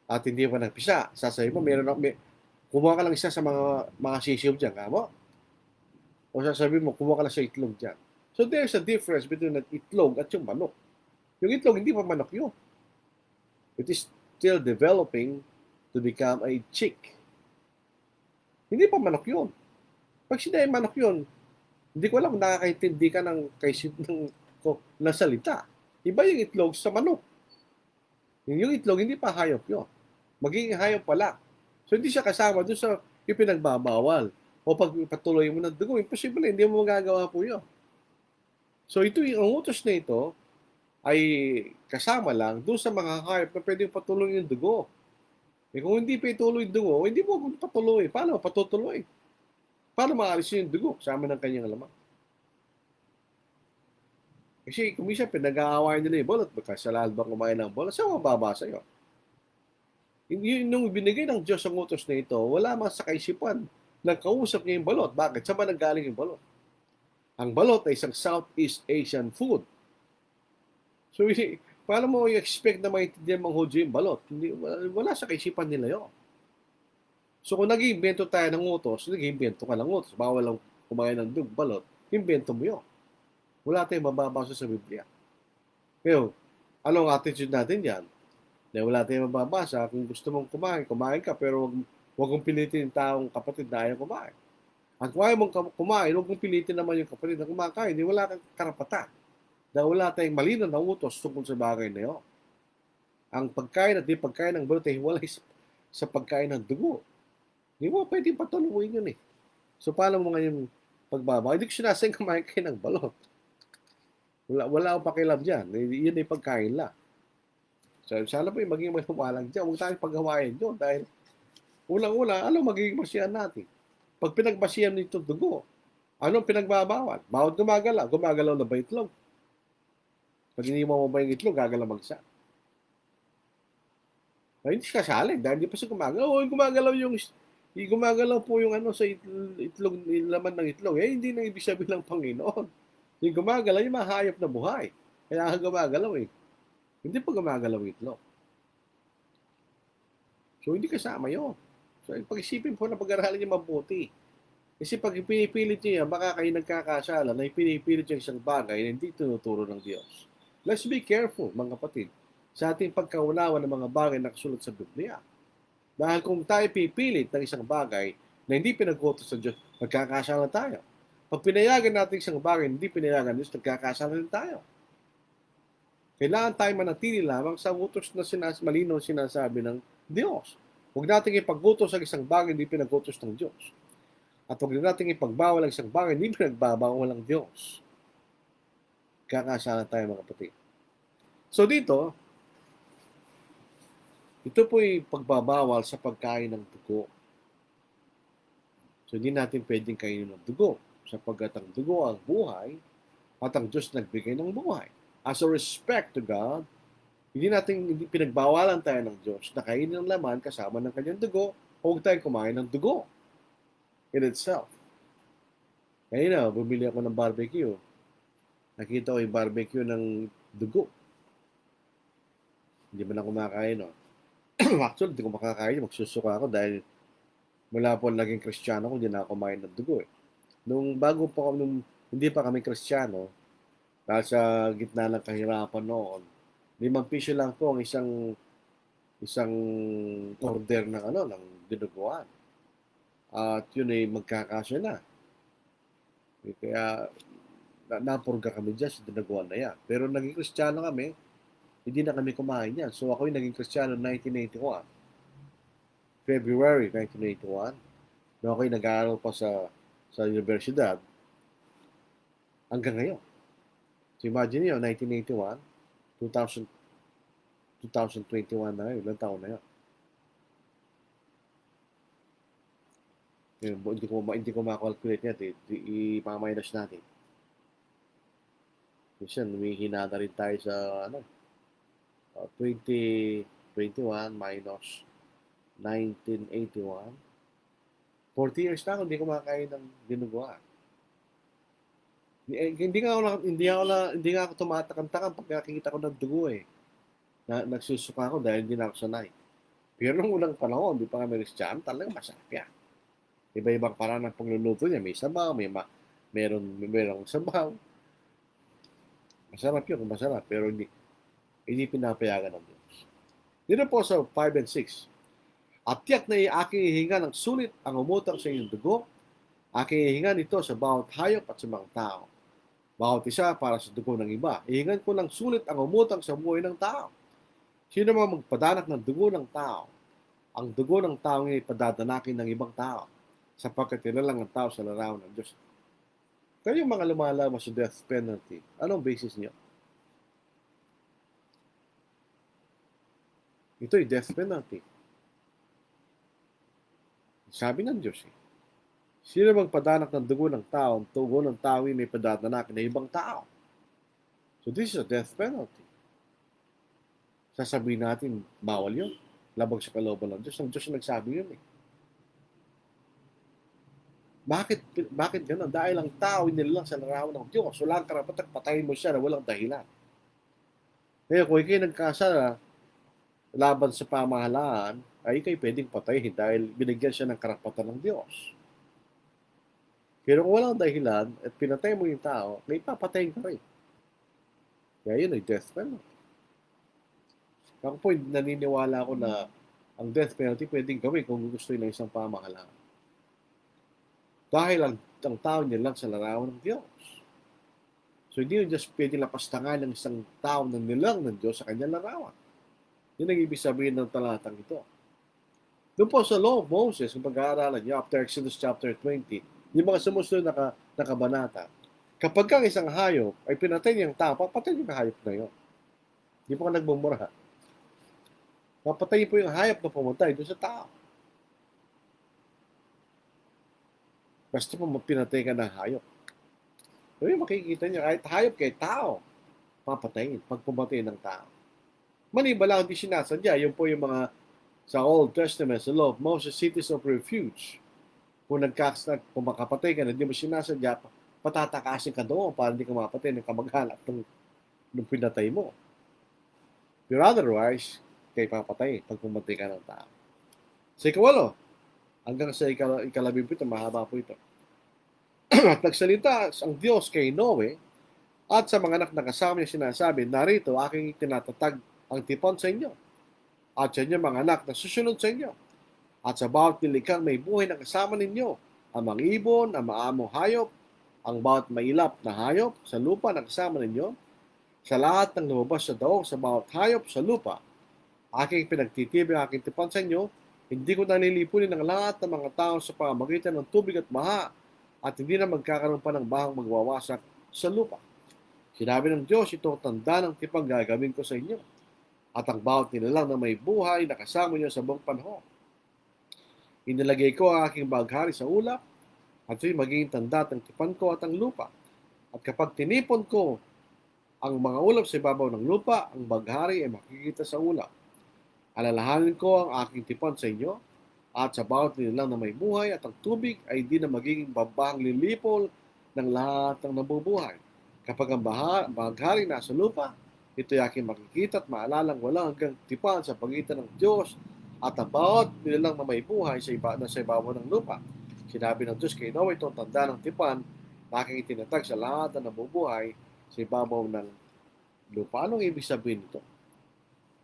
at hindi pa nagpisa, sasabihin mo, kumuha ka lang isa sa mga sisiw dyan, kamo? O sasabihin mo, kumuha ka lang sa itlog dyan. So there's a difference between an itlog at yung manok. Yung itlog, hindi pa manok yun. It is still developing to become a chick. Hindi pa manok yun. Pag sinabi manok yun, hindi ko alam kung nakakaintindi ka ng salita. Iba yung itlog sa manok. Yung itlog, hindi pa hayop yun. Magiging hayop pala. So hindi siya kasama doon sa ipinagbabawal. O pag patuloy mo ng dugo, imposible, hindi mo magagawa po yun. So ang utos na ito ay kasama lang doon sa mga hayop na pwedeng patuloy yung dugo. Kung hindi pa ituloy yung dugo, hindi mo patuloy. Paano patutuloy? Paano maalis yung dugo kasama ng kanyang laman? Kasi kung minsan pinag-aawayan nila yung balot, kasalanan ba kumain ng balot, saan mababasa yun? Nung binigay ng Diyos ang utos na ito, wala man sa kaisipan na kausap niya yung balot. Bakit? Saan ba nanggaling yung balot? Ang balot ay isang Southeast Asian food. So, paano mo i-expect na maintindihan mga Hudyo yung balot? Wala sa kaisipan nila yun. So, kung nag-iimbento tayo ng utos, nag-iimbento ka ng utos. Bawal lang kumain ng balot, imbento mo yun. Wala tayong mababasa sa Biblia. Pero, anong attitude natin yan? Na wala tayong mababasa. Kung gusto mong kumain ka, pero wag mong pilitin yung taong kapatid na ayaw kumain. At kung ayaw mong kumain, wag mong pilitin naman yung kapatid na kumakain. Hindi wala kang karapatan. Dahil wala tayong malinaw na utos tungkol sa bagay na yun. Ang pagkain at di pagkain ng balot ay hiwalay sa pagkain ng dugo. Hindi mo pwede patuloyin yun eh. So, paano mo ngayon pagbaba? Hindi ko sinasayang kumain kayo ng balot. Wala akong pakialam dyan. Yun ay pagkain lang. So, sana po yung maging maliwalag dyan. Huwag tayong paghawain yun. Dahil, ulang-una, ano magiging basihan natin? Pag pinagbasihan nito dugo, anong pinagbabawal? Bawat gumagalaw. Gumagalaw na ba itlog? Pag hindi mo ba yung itlog, gagalaw mag-isa. Ay, hindi siya kasali. Dahil hindi pa siya gumagalaw. O, gumagalaw po yung sa itlog, yung laman ng itlog. Hindi na ibig sabihin ng Panginoon. Yung gumagalaw, yung mahayop na buhay. Kaya nga gumagalaw eh. Hindi pa gumagalaw yung itlog. So, hindi kasama yun. So, pag-isipin po na pag-aralin niyo mabuti. Kasi pag pinipilit niyo yan, baka kayo nagkakasala na ipinipilit niyo isang bagay na hindi tinuturo ng Diyos. Let's be careful, mga kapatid, sa ating pagkaunawa ng mga bagay na kasulat sa Biblia. Dahil kung tayo pipilit ng isang bagay na hindi pinag-utos sa Diyos, magkakasala tayo. Pag pinayagan natin isang bagay na hindi pinayagan ng Diyos, nagkakasala rin tayo. Kailangan tayo manatili lamang sa utos na malinaw sinasabi ng Diyos. Huwag natin ipag-utos ang isang bagay hindi pinag-utos ng Diyos. At huwag natin ipagbawal ang isang bagay hindi pinagbabawal ng Diyos. Kakasala tayo mga kapatid. So dito, ito po'y pagbabawal sa pagkain ng dugo. So hindi natin pwedeng kainin ng dugo sapagkat ang dugo ang buhay at ang Diyos nagbigay ng buhay. As a respect to God, hindi pinagbawalan tayo ng Diyos na kainin ng laman kasama ng kanyang dugo, huwag tayong kumain ng dugo in itself. Kaya bumili ako ng barbecue. Nakita ko yung barbecue ng dugo. Hindi man ako kumakain, no? Actually, hindi ko makakain. Magsusuka ako dahil mula po naging Kristiyano ko, hindi na ako kumain ng dugo. Nung hindi pa kami Kristiyano, nasa gitna ng kahirapan noon, 5 piso lang po ang isang order ng ng dinuguan. At yun ay magkakasya na. Kaya napurga kami dyan sa dinuguan na yan. Pero naging Kristiyano kami, hindi na kami kumain yan. So ako yung naging Kristiyano 1981. February 1981. Nung ako'y nag-aaral pa sa universidad, hanggang ngayon. So imagine nyo, 1981, 2000, 2021 na ngayon, ilang taon na yun. Hindi ko ma-calculate yan, i-minus natin. Minsan, humihina na rin tayo sa 2021 minus 1981. 40 years na ako, hindi ko makakain ng dinuguan. Hindi nga ako tumatakam-takam pag nakikita ko ng dugo eh. Nagsusuka ako dahil hindi na ako sanay. Pero nung unang panahon, di pa kami Christian, talagang masarap yan. Iba-ibang paraan ng pagluluto niya. May sabaw, merong sabaw. Masarap yun, masarap. Pero hindi pinapayagan ng Diyos. Dito po sa 5 and 6. At tiyak na aking hihinga ng sulit ang umutang sa inyong dugo. Aking hihinga nito sa bawat hayop at sa mga tao. Bawat isa para sa dugo ng iba. Hihingan ko ng sulit ang umutang sa buhay ng tao. Sino man magpadanak ng dugo ng tao, ang dugo ng tao ay padadanakin ng ibang tao, sapagkat nilalang ang tao sa larawan ng Diyos. Kayong mga lumalaman sa death penalty, anong basis niyo? Ito ay death penalty. Sabi ng Diyos sino bang padanak ng dugo ng tao, ang dugo ng tao ay may padadanakin ng ibang tao. So this is a death penalty. Sasabihin natin, bawal yun. Labag sa kalooban ng Diyos. Ang Diyos nagsabi yun Bakit gano'n? Dahil ang tao nilalang sa larawan ng Diyos. Wala kang karapatan, patayin mo siya na walang dahilan. Kaya kung ikay nagkasala laban sa pamahalaan, ay ikay pwedeng patayin dahil binigyan siya ng karapatan ng Diyos. Pero kung walang dahilan at pinatay mo yung tao, may papatayin ka rin. Kaya yun ay death penalty. Ako po, naniniwala ako na ang death penalty pwedeng gawin kung gusto ng isang pamahalaan. Dahil ang tao niya lang sa larawan ng Diyos. So hindi yung just pwedeng lapastangan ng isang tao na nilang ng Diyos sa kanyang larawan. Yun ang ibig sabihin ng talatang ito. Doon po sa Law of Moses, kung pag-aaralan niyo, after Exodus chapter 20, yung mga sumusunod na kabanata, kapag ang isang hayop ay pinatay niyang tao, papatay yung hayop na yun. Hindi po ka nagbumura. Papatayin po yung hayop na pumatay doon sa tao. Basta po pinatay ka ng hayop. So yung makikita niyo, kahit hayop kay tao, papatayin pag pumatay ng tao. Maniba lang hindi sinasadya. Yun po yung mga sa Old Testament, sa Law of Moses, cities of refuge. Kung makapatay ka na, hindi mo sinasadya, patatakasin ka doon para hindi ka mapatay ng kamag-anak nung pinatay mo. Pero otherwise, kay papatay pag pumatay ka ng tao. Sa ikawalo, hanggang sa ikalabing-7, mahaba po ito. At nagsalita ang Diyos kay Noe at sa mga anak na kasama niya sinasabi, narito aking tinatatag ang tipon sa inyo at sa inyo mga anak na susunod sa inyo at sa bawat nilikang may buhay na kasama ninyo, ang mga ibon, ang maamong hayop, ang bawat mailap na hayop sa lupa na kasama ninyo, sa lahat ng lumabas sa daong sa bawat hayop sa lupa, aking pinagtitibay ang aking tipon sa inyo, hindi ko nalilipunin ang lahat ng mga tao sa pamamagitan ng tubig at baha at hindi na magkakaroon pa ng bahang magwawasak sa lupa. Sinabi ng Diyos, ito ang tanda ng tipang gagawin ko sa inyo at ang bawat nilalang na may buhay na kasama niyo sa buong panahon. Inilagay ko ang aking baghari sa ulap at ito'y magiging tanda ng tipan ko at ang lupa. At kapag tinipon ko ang mga ulap sa ibabaw ng lupa, ang baghari ay makikita sa ulap. Alalahanin ko ang aking tipan sa inyo at sa bawat nilalang na may buhay at ang tubig ay di na magiging babahang lilipol ng lahat ng nabubuhay. Kapag ang baghari nasa lupa, ito'y aking makikita at maalalang walang hanggang tipan sa pagitan ng Diyos at ang bawat nilalang na may buhay sa ibabaw ng lupa. Sinabi ng Diyos kay Noe, itong tanda ng tipan aking itinatag sa lahat na nabubuhay sa ibabaw ng lupa. Anong ibig sabihin nito?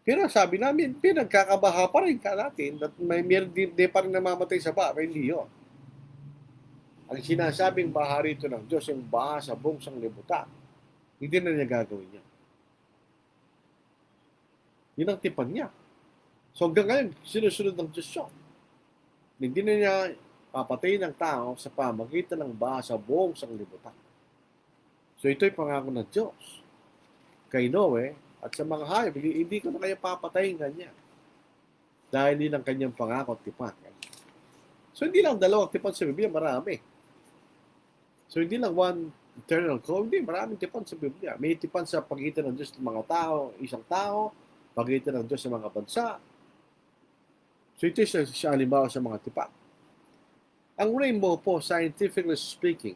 Pero sabi namin, pinagkakabaha pa rin ka natin at may meron di pa rin namamatay sa baha. Hindi yun. Ang sinasabing baha rito ng Diyos, yung baha sa buong sanglibutan, hindi na niya gagawin yan. Yun ang tipan niya. So hanggang ngayon, sinusunod ng Diyos yun. Hindi na niya papatayin ng tao sa pamagitan ng baha sa buong sanglibutan. So ito'y pangako ng Diyos kay Noe at sa mga hayop. Hindi ko na kayo papatayin ganyan. Dahil yun ang kanyang pangako at tipan. So hindi lang dalawang tipan sa Biblia, marami. So hindi lang one eternal call, hindi, maraming tipan sa Biblia. May tipan sa pagitan ng Diyos ng mga tao, isang tao, pagitan ng Diyos sa mga bansa. So ito siya halimbawa sa mga tipan. Ang rainbow po, scientifically speaking,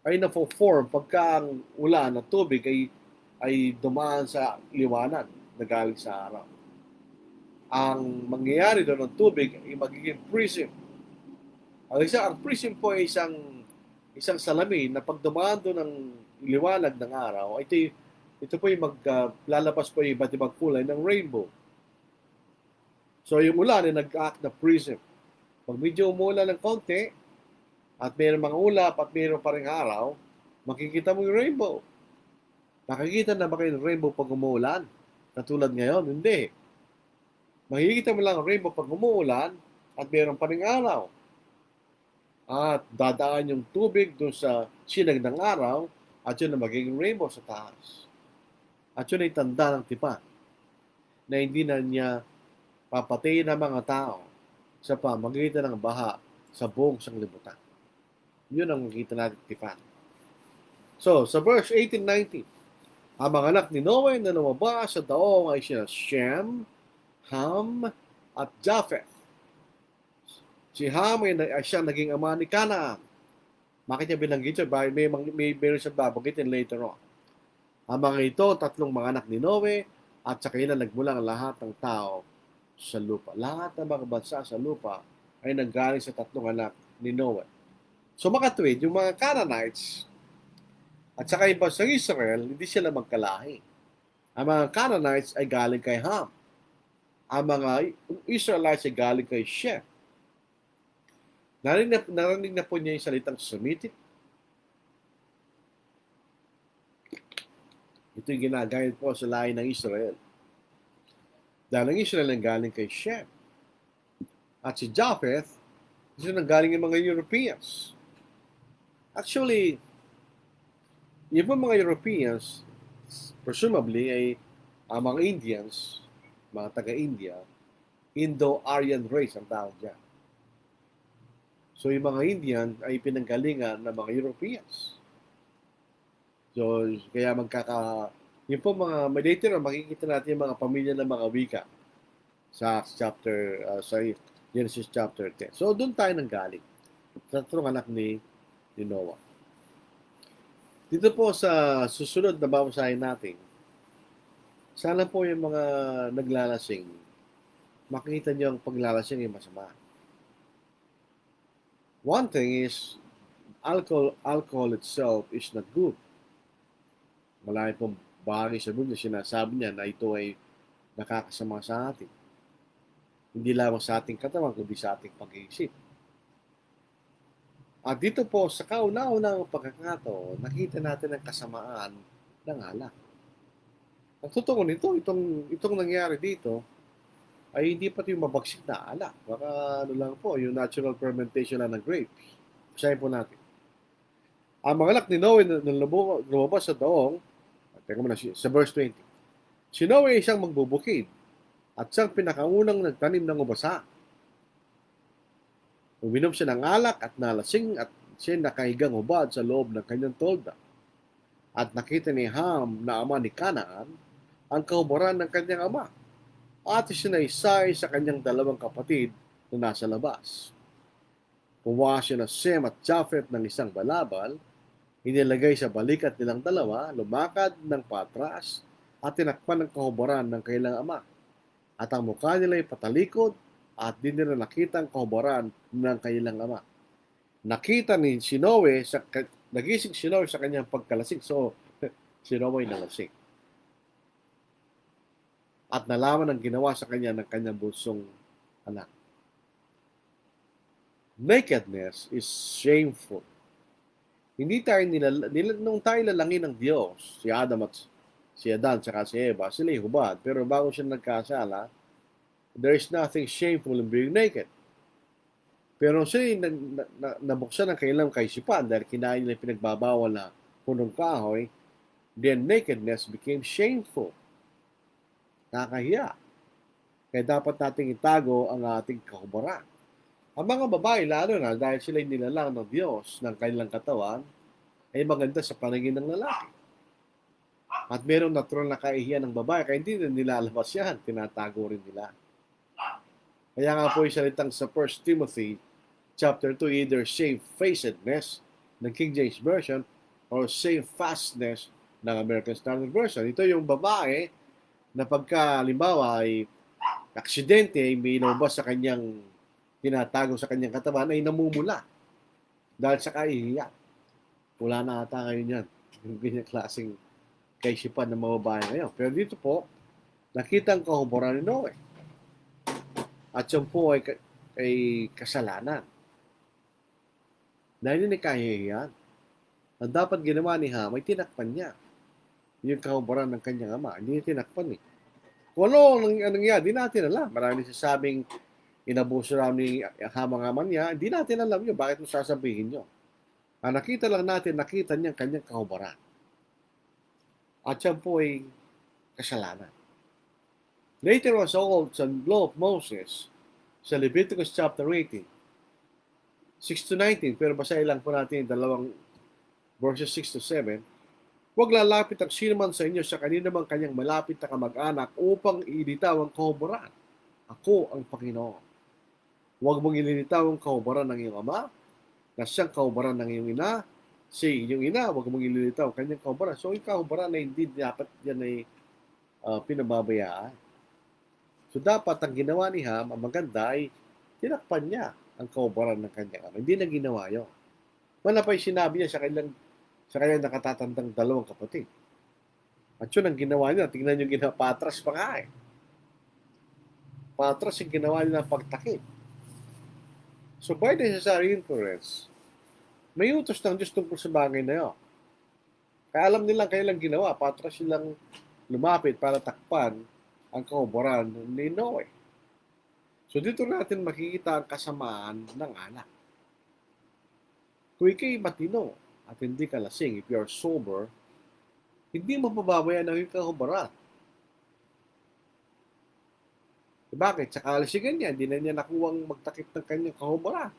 ay na-form pagka ang ulan at tubig ay dumaan sa liwanag na galing sa araw. Ang mangyayari doon ng tubig ay magiging prism. Ang prism po ay isang salamin na pag dumaan doon ng liwanag ng araw, ito po yung lalabas po yung iba't ibang kulay ng rainbow. So yung ulan ay nag-act na prism. Pag medyo umulan ng konti, at mayroong mga ulap at mayroong pa rin araw, makikita mo yung rainbow. Nakikita na ba kayo ng rainbow pag umuulan? Katulad ngayon, hindi. Makikita mo lang ang rainbow pag umuulan at mayroong pa rin araw. At dadaan yung tubig doon sa sinag ng araw at yun na magiging rainbow sa taas. At yun ay tanda ng tipan na hindi na niya papatayin ang mga tao sa pamagitan ng baha sa buong sanglibutan. Yun ang makita natin tipan. So, sa verse 18-19, ang mga anak ni Noe na lumabas sa daong ay sina Shem, Ham, at Japheth. Si Ham ay siya naging ama ni Canaan. Bakit niya binanggit siya? May meron siya babanggitin later on. Ang mga ito, tatlong mga anak ni Noe, at sa kanila nagmula ang lahat ng tao sa lupa. Lahat ng mga bansa sa lupa ay nanggaling sa tatlong anak ni Noe. So makatwid, yung mga Canaanites at saka yung bansang Israel, hindi sila magkalahi. Ang mga Canaanites ay galing kay Ham. Ang mga Israelites ay galing kay Shem. Narinig na po niya yung salitang Semitic. Ito yung ginagayad po sa lahi ng Israel. Dahil ang Israel ang galing kay Shem. At si Japheth, ito nang galing ng mga Europeans. Actually, yung mga Europeans, presumably ay mga Indians, mga taga-India, Indo-Aryan race ang tawag dyan. So yung mga Indian ay pinanggalingan ng mga Europeans. So kaya yung po may later makikita natin yung mga pamilya ng mga wika sa Genesis chapter 10. So doon tayo nanggaling. Tatlong anak ni Noah. Dito po sa susunod na babasahin natin, sana po yung mga naglalasing, makikita niyo ang paglalasing ay masama. One thing is, alcohol itself is not good. Malaki pong bagay sa Biblia, sinasabi niya na ito ay nakakasama sa atin. Hindi lamang sa ating katawan, kundi sa ating pag-iisip. At dito po, sa kauna-unang pagkakataon, nakita natin ang kasamaan ng alak. Ang totoo nito, itong nangyari dito, ay hindi pati yung mabagsik na alak. Baka ano lang po, yung natural fermentation lang ng grapes. Basahin po natin. Ang mga anak ni Noe na lumabas sa daong, teka muna, sa verse 20. Si Noe ay isang magbubukid at siyang pinakaunang nagtanim ng ubasa. Uminom siya ng alak at nalasing at siya nakahigang hubad sa loob ng kanyang tolda. At nakita ni Ham na ama ni Canaan ang kahubaran ng kanyang ama. At sinaysay sa kanyang dalawang kapatid na nasa labas. Kumuha siya ng Shem at Japheth ng isang balabal, inilagay sa balikat nilang dalawa, lumakad ng patras, at tinakpan ng kahubaran ng kailang ama. At ang mukha nila ay patalikod, at di nila nakita ang kahubaran ng kailang ama. Nakita ni si Noe nagising si Noe sa kanyang pagkalasing. So, si Noe nalasing. At nalaman ang ginawa sa kanya ng kanyang bunsong anak. Nakedness is shameful. Hindi tayo nung tayo lalangin ng Diyos, si Adan at si Eva, sila hubad. Pero bago siya nagkasala, there is nothing shameful in being naked. Pero sila nabuksan ang kailang kaisipan dahil kinain nila pinagbabawal na punong kahoy, then nakedness became shameful. Nakahiya. Kaya dapat nating itago ang ating kahubaran. Ang mga babae, lalo na dahil sila'y nilalang ng Diyos ng kanilang katawan, ay maganda sa paningin ng lalaki. At merong natural na kahihiyan ng babae, kaya hindi na nilalabas yan, tinatago rin nila. Kaya nga po yung salitang sa 1 Timothy chapter 2, either shamefacedness ng King James Version or shamefastness ng American Standard Version. Ito yung babae na pagka, halimbawa, ay aksidente, ay may lumabas sa kanyang tinatago sa kanyang katawan, ay namumula dahil sa kahihiyan. Wala na ata kayo niyan. Yung ganyang klaseng kaisipan ng mga babae ngayon. Pero dito po, nakita ang kahuboran ni Noe. At yun po ay kasalanan. Dahil yun ay kahihiyan. Ang dapat ginawa ni Ham ay tinakpan niya. Yung kahuboran ng kanyang ama. Hindi niya tinakpan eh. Kung ano nangyari, di natin alam. Maraming sasabing inabuso lang ni Ham ang ama niya. Hindi natin alam yun. Bakit mo sasabihin yun? Ang nakita lang natin, nakita niya ang kanyang kahuboran. At yan po ay kasalanan. Later was all sa law of Moses sa Leviticus chapter 18, 6-19, pero basahin lang po natin yung dalawang verses 6-7. Huwag lalapit ang sino man sa inyo sa kanina mang kanyang malapit na kamag-anak upang ilitaw ang kahuboran. Ako ang Panginoon. Huwag mong ililitaw ang kahuboran ng iyong ama, na siyang kahuboran ng iyong ina, si inyong ina, huwag mong ililitaw ang kanyang kahuboran. So, yung kahuboran na hindi dapat yan ay pinababayaan. So, dapat ang ginawa ni Ham, ang maganda ay tinakpan niya ang kahuboran ng kanyang ama. Hindi na ginawa yun. Wala pa yung sinabi niya sa kanyang nakatatandang dalawang kapatid. At yun ang ginawa niya. Tingnan niyo ginawa, patras pa nga eh. Patras yung ginawa niya ng pagtakip. So, by necessary inference, may utos ng Diyos tungkol sa bagay na yun. Kaya alam nilang kailang ginawa, patras silang lumapit para takpan ang kahuboran ni Noe. So, dito natin makikita ang kasamaan ng anak. Kung ikay matino at hindi ka lasing, if you are sober, hindi mo pababayan ang iyong kahuboran. Bakit? Sa kalasingan niya, hindi na niya nakuwang magtakip ng kanyang kahuboran.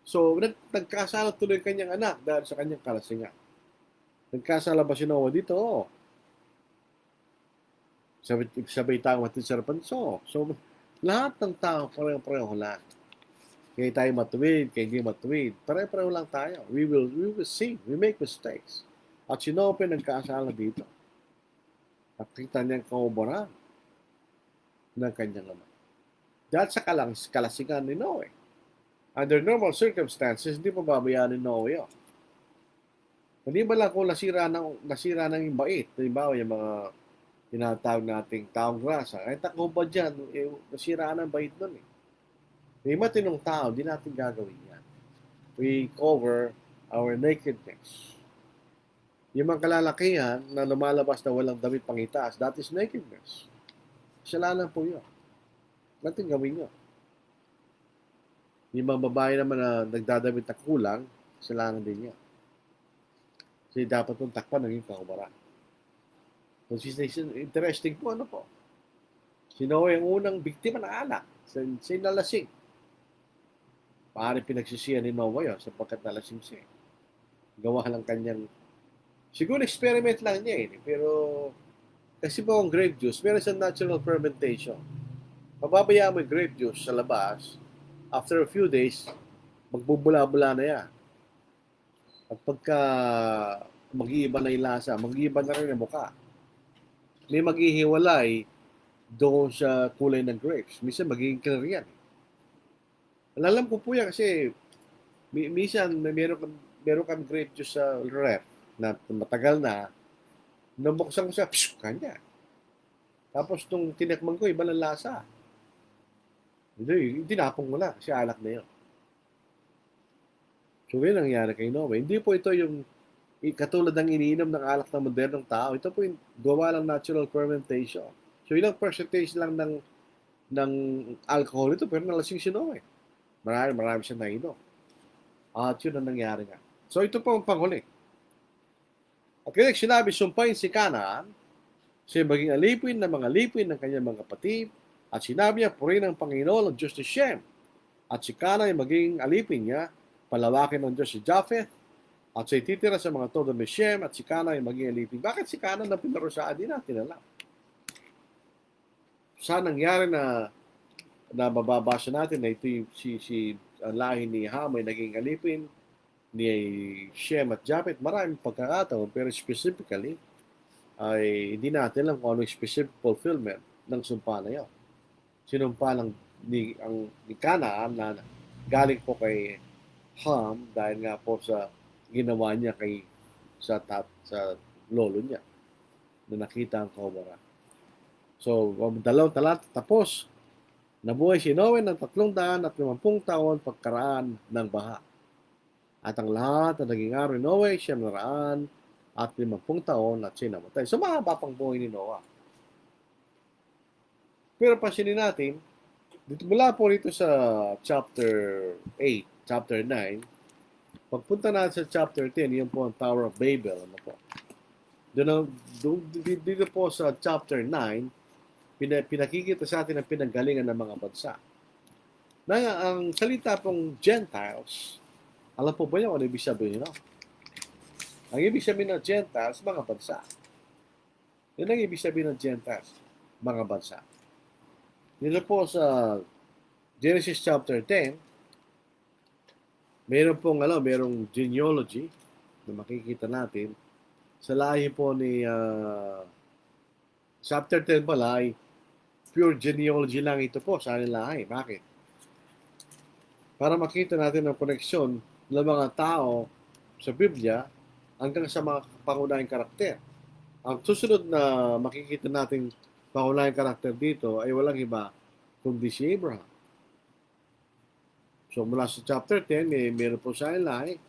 So, nagkasala tuloy kanyang anak dahil sa kanyang kalasingan. Nagkasala ba si Noah dito? Oo. Sabay taong matisar panso. So, lahat ng tao, pareho-pareho lang. Kaya tayo matuwid, kaya hindi matuwid. Pareho-pareho lang tayo. We will sin. We make mistakes. At si Noah nagkasala dito. Nakita niya ang kahuboran ng kanyang ama. Dahil sa kalasingan ni Noe. Under normal circumstances, hindi pa babayaan ni Noe yun. Hindi ba lang kung nasira ng yung bait, halimbawa yung mga tinatawag nating taong grasa, ay tako ba dyan, nasira ng bait nun eh. May matinong tao, di natin gagawin yan. We cover our nakedness. Yung mga kalalakihan na lumalabas na walang damit pangitaas, that is nakedness. Kasalanan po yun. Natin gawin yun. Yung mga babae naman na nagdadamit na kulang, kasalanan din yun. Kasi dapat mong takpan ng iyong kahuboran. So, interesting po, ano po? Si Noe ang unang biktima ng anak. Sinalasing. Paano pinagsisiyan ni Noe yun sapagkat nalasing siya. Gawa lang kanyang, siguro experiment lang niya eh. Pero, kasi po ang grape juice, meron siyang natural fermentation. Pababayaan mo yung grape juice sa labas, after a few days, magbubula-bula na yan. At pagka mag-iiba na yung lasa, mag-iiba na rin ang mukha. May maghihiwalay doon sa kulay ng grapes. Minsan magiging clear yan. Alam ko po yan kasi minsan meron meron kami grape juice sa ref na matagal na, nabuksan ko siya, pshh, kanya. Tapos nung tinekman ko, iba ng lasa. Hindi, tinapong ko na kasi alak na yun. So, yun ang nangyari kay Noe. Hindi po ito yung katulad ng iniinom ng alak ng modernong tao. Ito po yung gawa ng natural fermentation. So, ilang percentage lang ng alcohol ito, pero nalasing si Noe. Marami siya nainom. At yun ang nangyari nga. So, ito po ang panghuli. At kaya sinabi, sumpain si Kanaan, siya maging alipin ng mga alipin ng kanyang mga kapatid, at sinabi niya, purihin ang Panginoon ang Diyos ni Shem. At si Kana ay maging alipin niya, palawakin ng Diyos si Japheth, at siya titira sa mga todo ni Shem, at si Kana ay maging alipin. Bakit si Kana na pinarusaan? Di natin alam. Saan nangyari na mababasa natin na ito si ang lahi ni Ham ay naging alipin ni Shem at Japheth? Maraming pagkakataon, pero specifically, ay hindi natin alam kung anong specific fulfillment ng sumpa na yun. Sinumpa ni Kanaan na galing po kay Ham dahil nga po sa ginawa niya sa lolo niya na nakita ang Cobra. So, dalawang talata tapos, nabuhay si Noe ng 350 taon pagkaraan ng baha. At ang lahat na naging araw ni Noe, 150 taon at siya namatay. So, mahaba pang buhay ni Noah. Pero pansinin natin, dito mula po rito sa chapter 8, chapter 9, pagpunta natin sa chapter 10, yun po ang Tower of Babel. Ano po? Dito po sa chapter 9, pinakikita sa atin ang pinanggalingan ng mga bansa. Ang salita pong Gentiles, alam po ba niyo ano ibig sabihin? No? Ang ibig sabihin ng Gentiles, mga bansa. Yun ang ibig sabihin ng Gentiles, mga bansa. Dito po sa Genesis chapter 10, merong genealogy na makikita natin. Sa lahi po ni chapter 10 pala ay pure genealogy lang ito po sa lahi. Bakit? Para makita natin ang koneksyon ng mga tao sa Biblia hanggang sa mga pangunahing karakter. Ang susunod na makikita natin pangunahing karakter dito ay walang iba kundi si Abraham. So mula sa chapter 10, meron po sa lahi.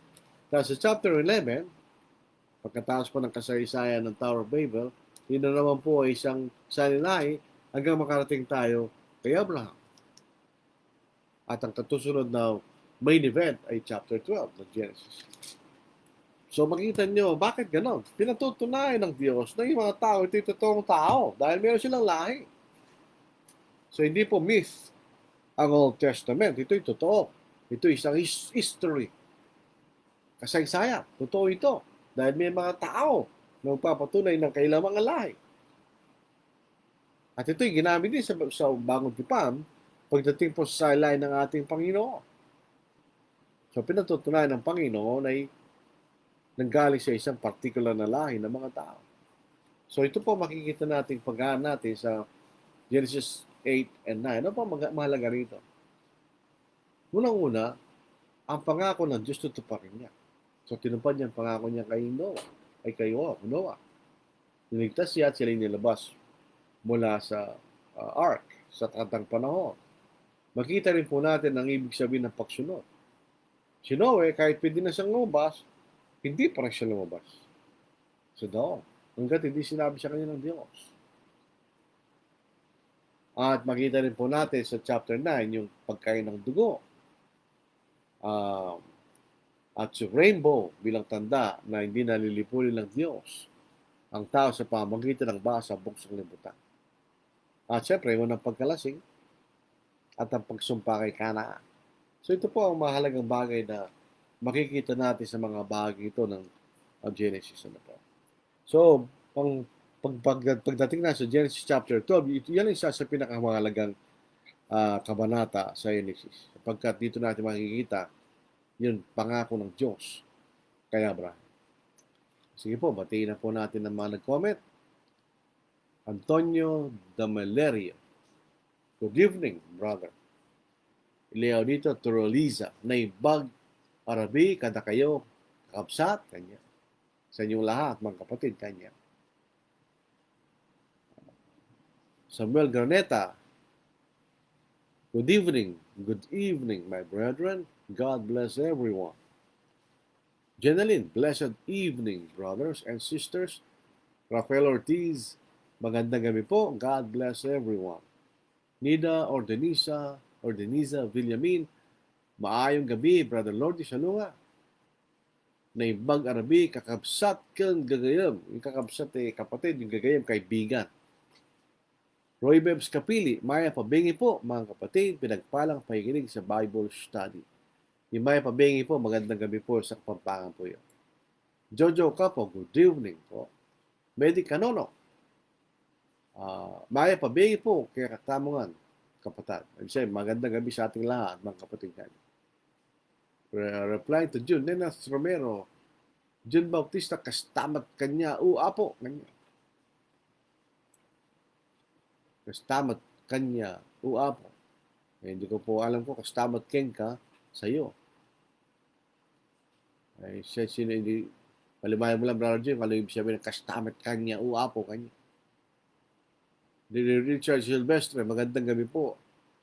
Tapos sa chapter 11, pagkatapos po ng kasaysayan ng Tower of Babel, yun na naman po ay isang lahi hanggang makarating tayo kay Abraham. At ang katusunod na main event ay chapter 12 ng Genesis. So makita nyo, bakit ganon? Pinatutunayan ng Diyos na yung mga tao, ito yung totoong tao dahil meron silang lahi. So hindi po myth ang Old Testament. Ito yung totoo. Ito isang history. Kasaysayan. Totoo ito. Dahil may mga tao na magpapatunay ng kailang mga lahi. At ito yung ginamit din sa Bagong Tipan pagdating po sa lahi ng ating Panginoon. So pinatutunayan ng Panginoon ay nanggaling sa isang particular na lahi ng mga tao. So ito po makikita natin paggaan natin sa Genesis 8 and 9. Ano pa mahalaga rito? Unang-una, ang pangako ng Diyos tutuparin niya. So tinupad niya ang pangako niya kay Noah, ay kay Noah. Niligtas siya at sila nilabas mula sa ark sa tatang panahon. Makita rin po natin ang ibig sabihin ng pagsunod. Si Noe, kahit pwede na siyang lumabas, hindi pa rin siya lumabas sa daon. Hanggat hindi sinabi sa kanya ng Diyos. At makita rin po natin sa chapter 9 yung pagkain ng dugo. At si rainbow bilang tanda na hindi nalilipunin ng Diyos ang tao sa pamamagitan ng basa buksong libutan. At syempre, unang pagkalasing at ang pagsumpa kay Kanaan. So ito po ang mahalagang bagay na makikita natin sa mga bagay ito ng Genesis. Ano po. So, pagdating na sa Genesis chapter 12, yan isa sa pinakamahalagang kabanata sa Genesis. Sapagkat dito natin makikita yung pangako ng Diyos kay Abraham. Sige po, batiin na po natin ang mga nag-comment. Antonio Damelerio. Good evening, brother. Leonito Toroliza. Naibag Arabi, kada kayo, kakabsat, kanya. Sa inyong lahat, mga kapatid, kanya. Samuel Graneta, good evening, my brethren. God bless everyone. Jeneline, blessed evening, brothers and sisters. Rafael Ortiz, magandang gabi po. God bless everyone. Nida Ordeniza Villamin, maayong gabi, Brother Lordy Salunga. Naimbag Arabi, kakabsat kang gagayam. Yung kakabsat kapatid, yung gagayam, kaibigan. Roy Bebs Kapili, Maya Pabingi po, mga kapatid, pinagpalang pakikinig sa Bible Study. Yung Maya Pabingi po, magandang gabi po sa Kapampangan po yun. Jojo Capo, good evening po. Medi Canono, Maya Pabingi po, kaya katamungan, kapatid. Magandang gabi sa ating lahat, mga kapatid. Reply to June, Nenas Romero, June Bautista, kastamat kanya, apo, kanya. Kastamat kanya, apo. Hindi ko po alam ko, kastamat kenka sa'yo. Ay, sino hindi, palimayan mo lang, Brother Jim, ano yung sabihin, kastamat kanya, apo, kanya. Richard Silvestre, magandang gabi po,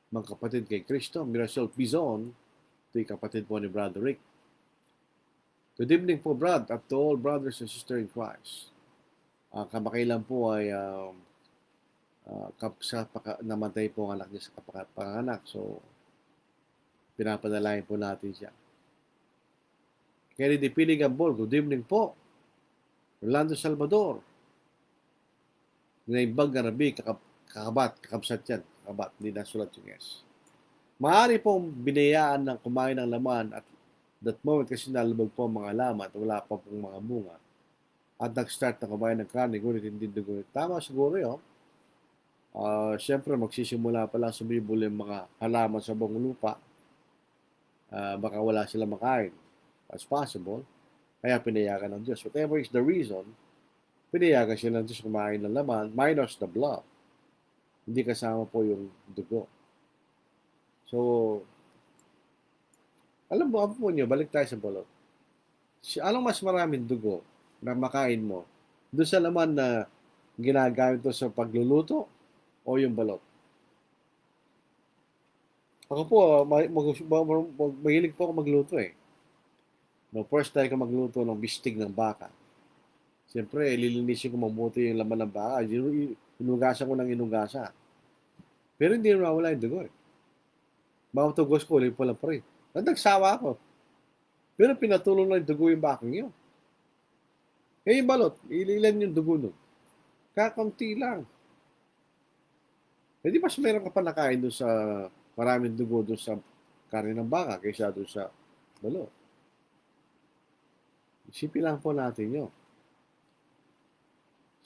mga kapatid kay Cristo. Mirasol Pizon, ito yung kapatid po ni Brother Rick. Good evening po, Brad, at to all brothers and sisters in Christ. Kamakailan po ay namatay po ang anak niya sa panganak. So, pinapadalayan po natin siya. Kennedy Pili Gambol, good evening po. Rolando Salvador. Naimbag Arabi, kakabsat yan. Kakabat, hindi nasulat yung S. Maaari pong binayaan ng kumain ng laman at that moment kasi nalubog po ang mga laman at wala pa pong mga bunga. At nag-start na kumain ng karne, ngunit hindi dugo. Tama siguro yun. Siyempre, magsisimula pa lang sumibol yung mga halaman sa buong lupa. Baka wala sila makain. As possible. Kaya pinayagan ng Diyos. Whatever is the reason, pinayagan sila ng Diyos kumain ng laman, minus the blood. Hindi kasama po yung dugo. So, alam mo, apo nyo, balik tayo sa balot. Anong mas maraming dugo na makain mo? Doon sa laman na ginagamit to sa pagluluto o yung balot? Ako po, mahilig po ako magluto eh. No, first time ko magluto ng bistig ng baka. Siyempre, lilinisin ko mabuti yung laman ng baka. Inugasan ko ng inugasa. Pero hindi nawawala yung dugo eh. Mautugos ko, ulit pala pa rin. Nagsawa ako. Pero pinatulong lang yung dugo yung bakang yun. Eh, yung balot, ilan yung dugo nun? Kakunti lang. Eh, di mas meron ka pa nakain doon sa maraming dugo doon sa karne ng baka kaysa doon sa balot. Isipin lang po natin yun.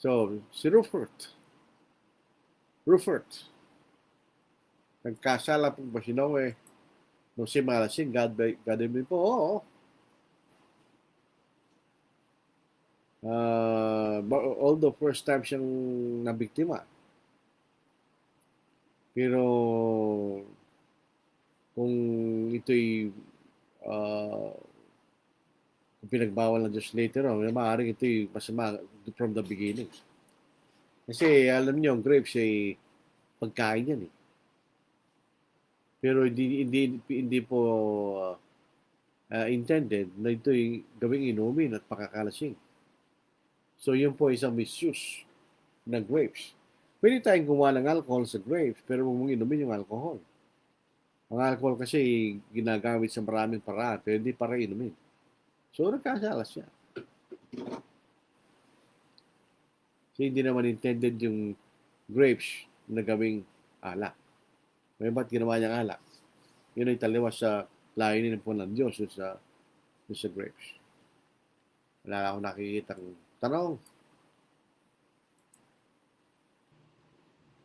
So, si Rupert, nagkasala po ba si Noe nung si Malasing, God be po, oo. Although first time siyang nabiktima. Pero kung ito'y kung pinagbawal ng Diyos later on, maaaring ito'y masama from the beginning. Kasi alam niyo, ang grapes ay pagkain yan eh. Pero hindi po intended na ito'y gawing inumin at pakakalasing. So yun po isang misuse ng grapes. Pwede tayong gumawa ng alcohol sa grapes, pero huwag mong inumin yung alcohol. Ang alcohol kasi ginagamit sa maraming paraan, pero hindi para inumin. So nagkasalas siya. So hindi naman intended yung grapes na gawing alak. May ba't ginawa niyang alak? Yun ay taliwas sa layunin po ng Diyos sa grapes. Wala akong nakikitang tanong.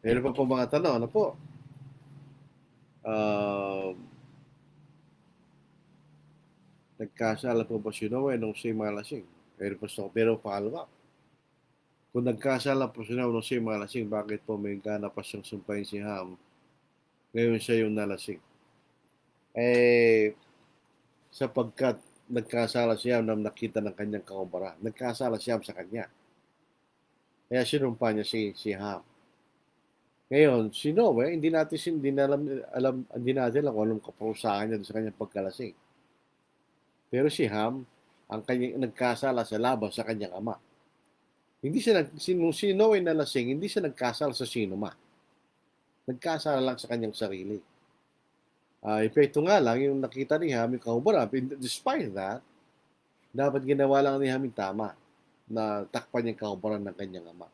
Meron pa po mga tanong. Ano po? Nagkasala po ba si Noe nung siya malasing? Pero follow up. Kung nagkasala po si Noe nung siya malasing, bakit po may gana pa siyang sumpahin si Ham? Ngayon siya yung nalasing. Sapagkat nagkasala siya nang nakita ng kanyang kakumpara. Nagkasala siya sa kanya. Kaya sinumpa niya si Ham. Ngayon, si Noe, hindi natin alam kung anong kaparusahan niya sa kanyang pagkalasing. Pero si Ham, ang kanyang nagkasala sa laban sa kanyang ama. Hindi siya si Noe na lasing, hindi siya nagkasala sa sino man. Nagkasala lang sa kanyang sarili. Epekto nga lang, yung nakita ni Ham, yung kahubara, despite that, dapat ginawa lang ni Ham yung tama na takpan yung kahubaran ng kanyang ama.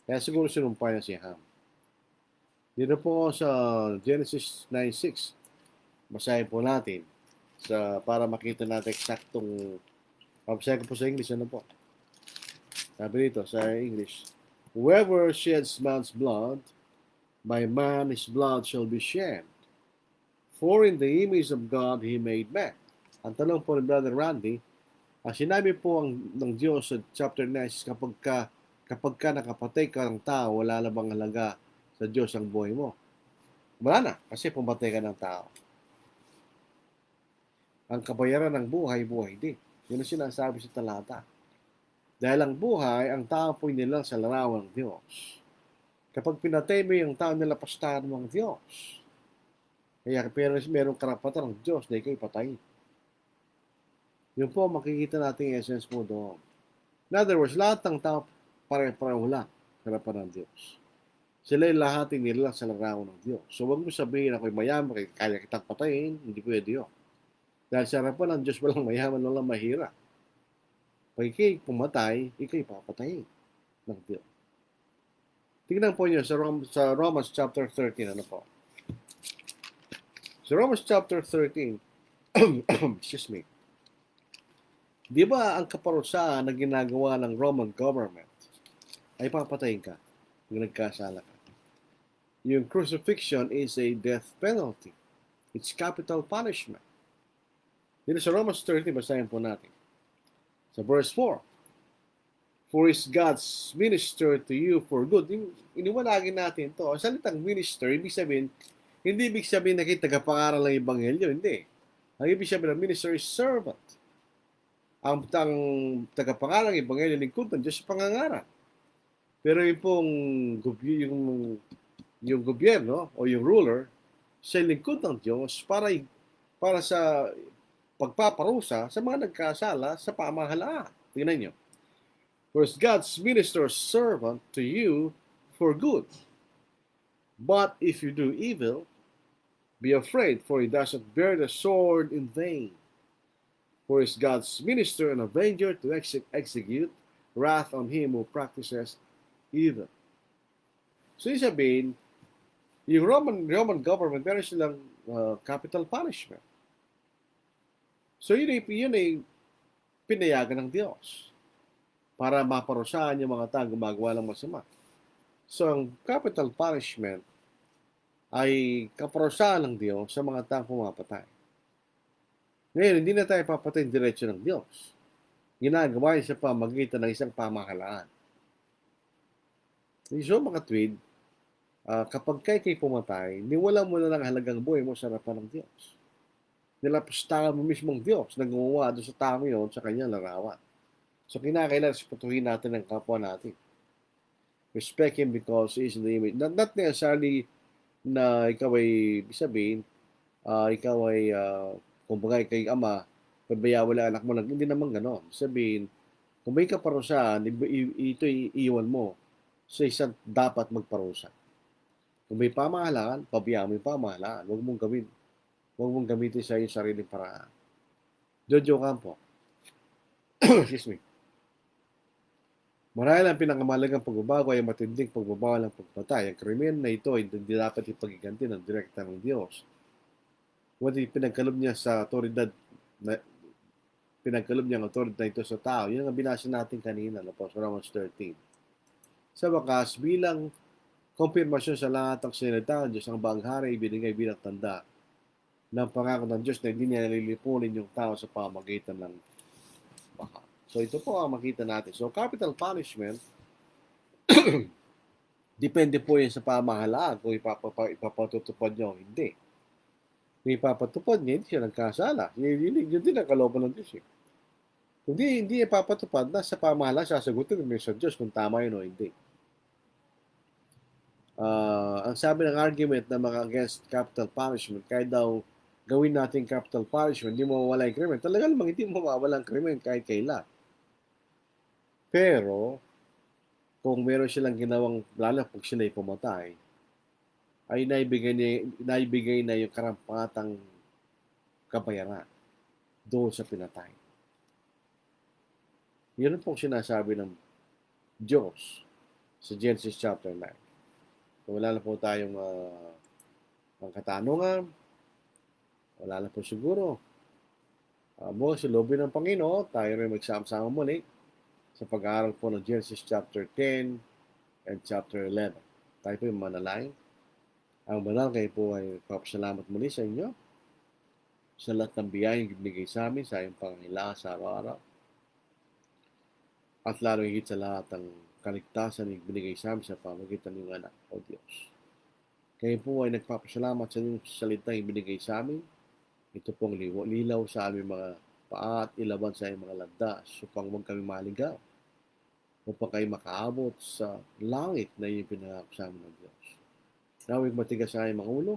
Kaya siguro sinumpa niya si Ham. Dito po sa Genesis 9:6, basahin po natin para makita natin eksaktong, basahin ko po sa English, ano po? Sabi dito sa English, whoever sheds man's blood, by man his blood shall be shed. For in the image of God he made man. Ang tanong po ni Brother Randy, sinabi po ng Diyos sa chapter 9, kapag ka nakapatay ka ng tao, wala na bang halaga sa Diyos ang buhay mo? Wala na, kasi pumatay ka ng tao. Ang kabayaran ng buhay, buhay din. Yun ang sinasabi sa talata. Dahil ang buhay, ang tao po nilang sa larawan ng Diyos. Kapag pinatay mo yung tao, nilapastahan mo ang Diyos. Kaya merong karapatan ng Diyos na ikaw'y patayin. Yun po, makikita natin yung essence mo doon. In other words, lahat ng tao pare-pareho lang sa harapan ng Diyos. Sila yung lahat nila sa larawan ng Diyos. So, wag mo sabihin ako'y mayaman, kaya kitang patayin, hindi pwede yun. Dahil sa harapan ng Diyos, walang mayaman, walang mahirap. Pag ikaw'y pumatay, ikaw'y papatayin ng Diyos. Tingnan po niyo sa Romans chapter 13, ano po? Sa Romans chapter 13, excuse me, di ba ang kaparusahan na ginagawa ng Roman government ay papatayin ka kung nagkasala ka? Yung crucifixion is a death penalty. It's capital punishment. Dito sa Romans 13, basahin po natin. Sa verse 4, for is God's minister to you for good. Iniwalagin natin to. Ang salitang minister, hindi ibig sabihin na kayo tagapangaral ng Ebanghelyo. Hindi. Ang ibig sabihin ng minister is servant. Ang tagapangaral ng Ebanghelyo, lingkod ng Diyos sa pangangaral. Pero yung gobyerno o yung ruler, sa lingkod ng Diyos para sa pagpaparusa sa mga nagkasala sa pamahalaan. Tingnan nyo. For God's minister servant to you for good. But if you do evil, be afraid, for he doesn't bear the sword in vain. For is God's minister and avenger to execute wrath on him who practices evil. So, sabihin, yung Roman government, meron silang capital punishment. So, yun ay pinayagan ng Diyos para maparusahan yung mga tao gumagawa ng masama. So, ang capital punishment ay kaparusahan ng Diyos sa mga taong pumapatay. Ngayon, hindi na tayo papatay diretso ng Diyos. Ginagawa niya sa pamagitan ng isang pamahalaan. So, mga tweed, kapag kayo pumatay, niwala mo na lang halagang buhay mo sa harapan ng Diyos. Nilapastahan mo mismong Diyos na gumawa doon sa tao yun sa kanyang larawan. So, kinakailangan respetuhin natin ang kapwa natin. Respect Him because He is in the image. Not necessarily na ikaw ay, sabihin, ikaw ay, kumbaga kay ama, pabayawala anak mo lang. Hindi naman gano'n. Sabihin, kung may kaparusahan, ito iiwan mo sa isang dapat magparusa. Kung may pamahalaan, pabayaan mo yung pamahalaan. Huwag mong gamitin sa iyong sariling paraan. Jojo Campo. Excuse me. Marahil ang pinakamalagang pagbabago ay matinding pagbabago ng pagpatay. Ang krimen na ito ay hindi dapat ipagiganti ng direkta ng Diyos. Kundi pinagkalob niya sa otoridad pinagkalob niya ang otoridad ito sa tao. Yun ang binasa natin kanina sa Romans 13. Sa wakas, bilang konfirmasyon sa lahat ng sinalita ng Diyos, ang baghari ibinigay bilang tanda ng pangako ng Diyos na hindi niya nalilipunin yung tao sa pamagitan ng baka. So, ito po ang makita natin. So, capital punishment, depende po yan sa pamahalaan kung ipapatutupad nyo o hindi. Kung ipapatupad niya, hindi siya nagkasala. Yun din ang kalooban ng Diyos. Kung hindi ipapatupad, nasa pamahalaan, sasagutin mo sa Diyos kung tama yun o hindi. Ang sabi ng argument ng mga against capital punishment, kahit daw gawin natin capital punishment, hindi mawawala yung krimen. Talaga namang hindi mawawala ang krimen kahit kailan. Pero, kung meron silang ginawang, lalo pag sila ay pumatay, ay naibigay na yung karampatang kabayaran doon sa pinatay. Yun pong sinasabi ng Diyos sa Genesis chapter 9. Kung wala na po tayong ang katanungan, wala na po siguro. Bukas sa lobby ng Panginoon, tayo rin magsama-sama muli sa pag-aaral po ng Genesis chapter 10 and chapter 11. Tayo po yung manalangin. Ang banal kayo po ay papasalamat muli sa inyo sa lahat ng biyayang ibigay sa amin sa iyong pangangailangan sa araw-araw. At lalo higit sa lahat ang kaligtasan na ibinigay sa amin sa pamagitan ng anak o Diyos. Kayo po ay nagpapasalamat sa inyong salitang ibinigay sa amin. Ito pong lilaw sa aming mga paa at ilaban sa aming mga landas upang huwag kami maligaw. Upang kayo makaabot sa langit na iyong pinangako sa amin ng Diyos. Nawig matigas sa aming mga ulo,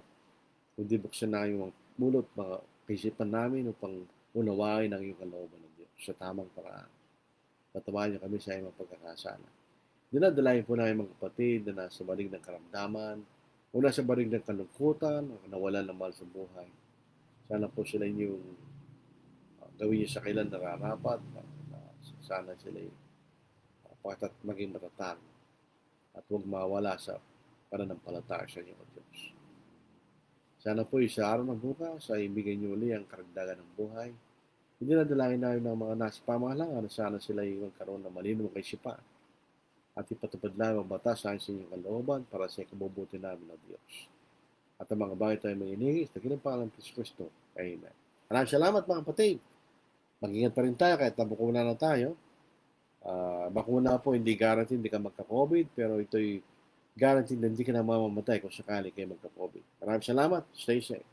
kundi buksan na yung mga mulot, mga kaisipan namin upang unawain ang iyong kalooban ng Diyos sa tamang paraan. Patawain niyo kami sa iyong pagkakasala. Dinadalayan po namin mga kapatid na nasa baling ng karamdaman, o nasa baling ng kalungkutan, o nawalan ng mahal sa buhay. Sana po sila inyong gawin niyo sa kailan nararapat, sana sila maging matatag at huwag mawala sa pananampalataya sa inyo, Diyos. Sana po sa araw ng bukas ay ibigay niyo uli ang karagdagan ng buhay. Hindi na dalangin namin ng mga nasa pamahalaan na sana sila ay magkaroon ng malinong kaisipan at ipatupad lang ang batas sa inyong kalooban para sa ikabubuti namin ng Diyos. At ang mga bagay tayo manginigis na ginampangalan ng Kristo. Amen. Maraming salamat mga kapatid. Mag-ingat pa rin tayo kahit nabukuna na tayo. Bakuna po, hindi guarantee hindi ka magka-COVID, pero ito'y guarantee na hindi ka na mamamatay kung sakali kayo magka-COVID. Maraming salamat. Stay safe.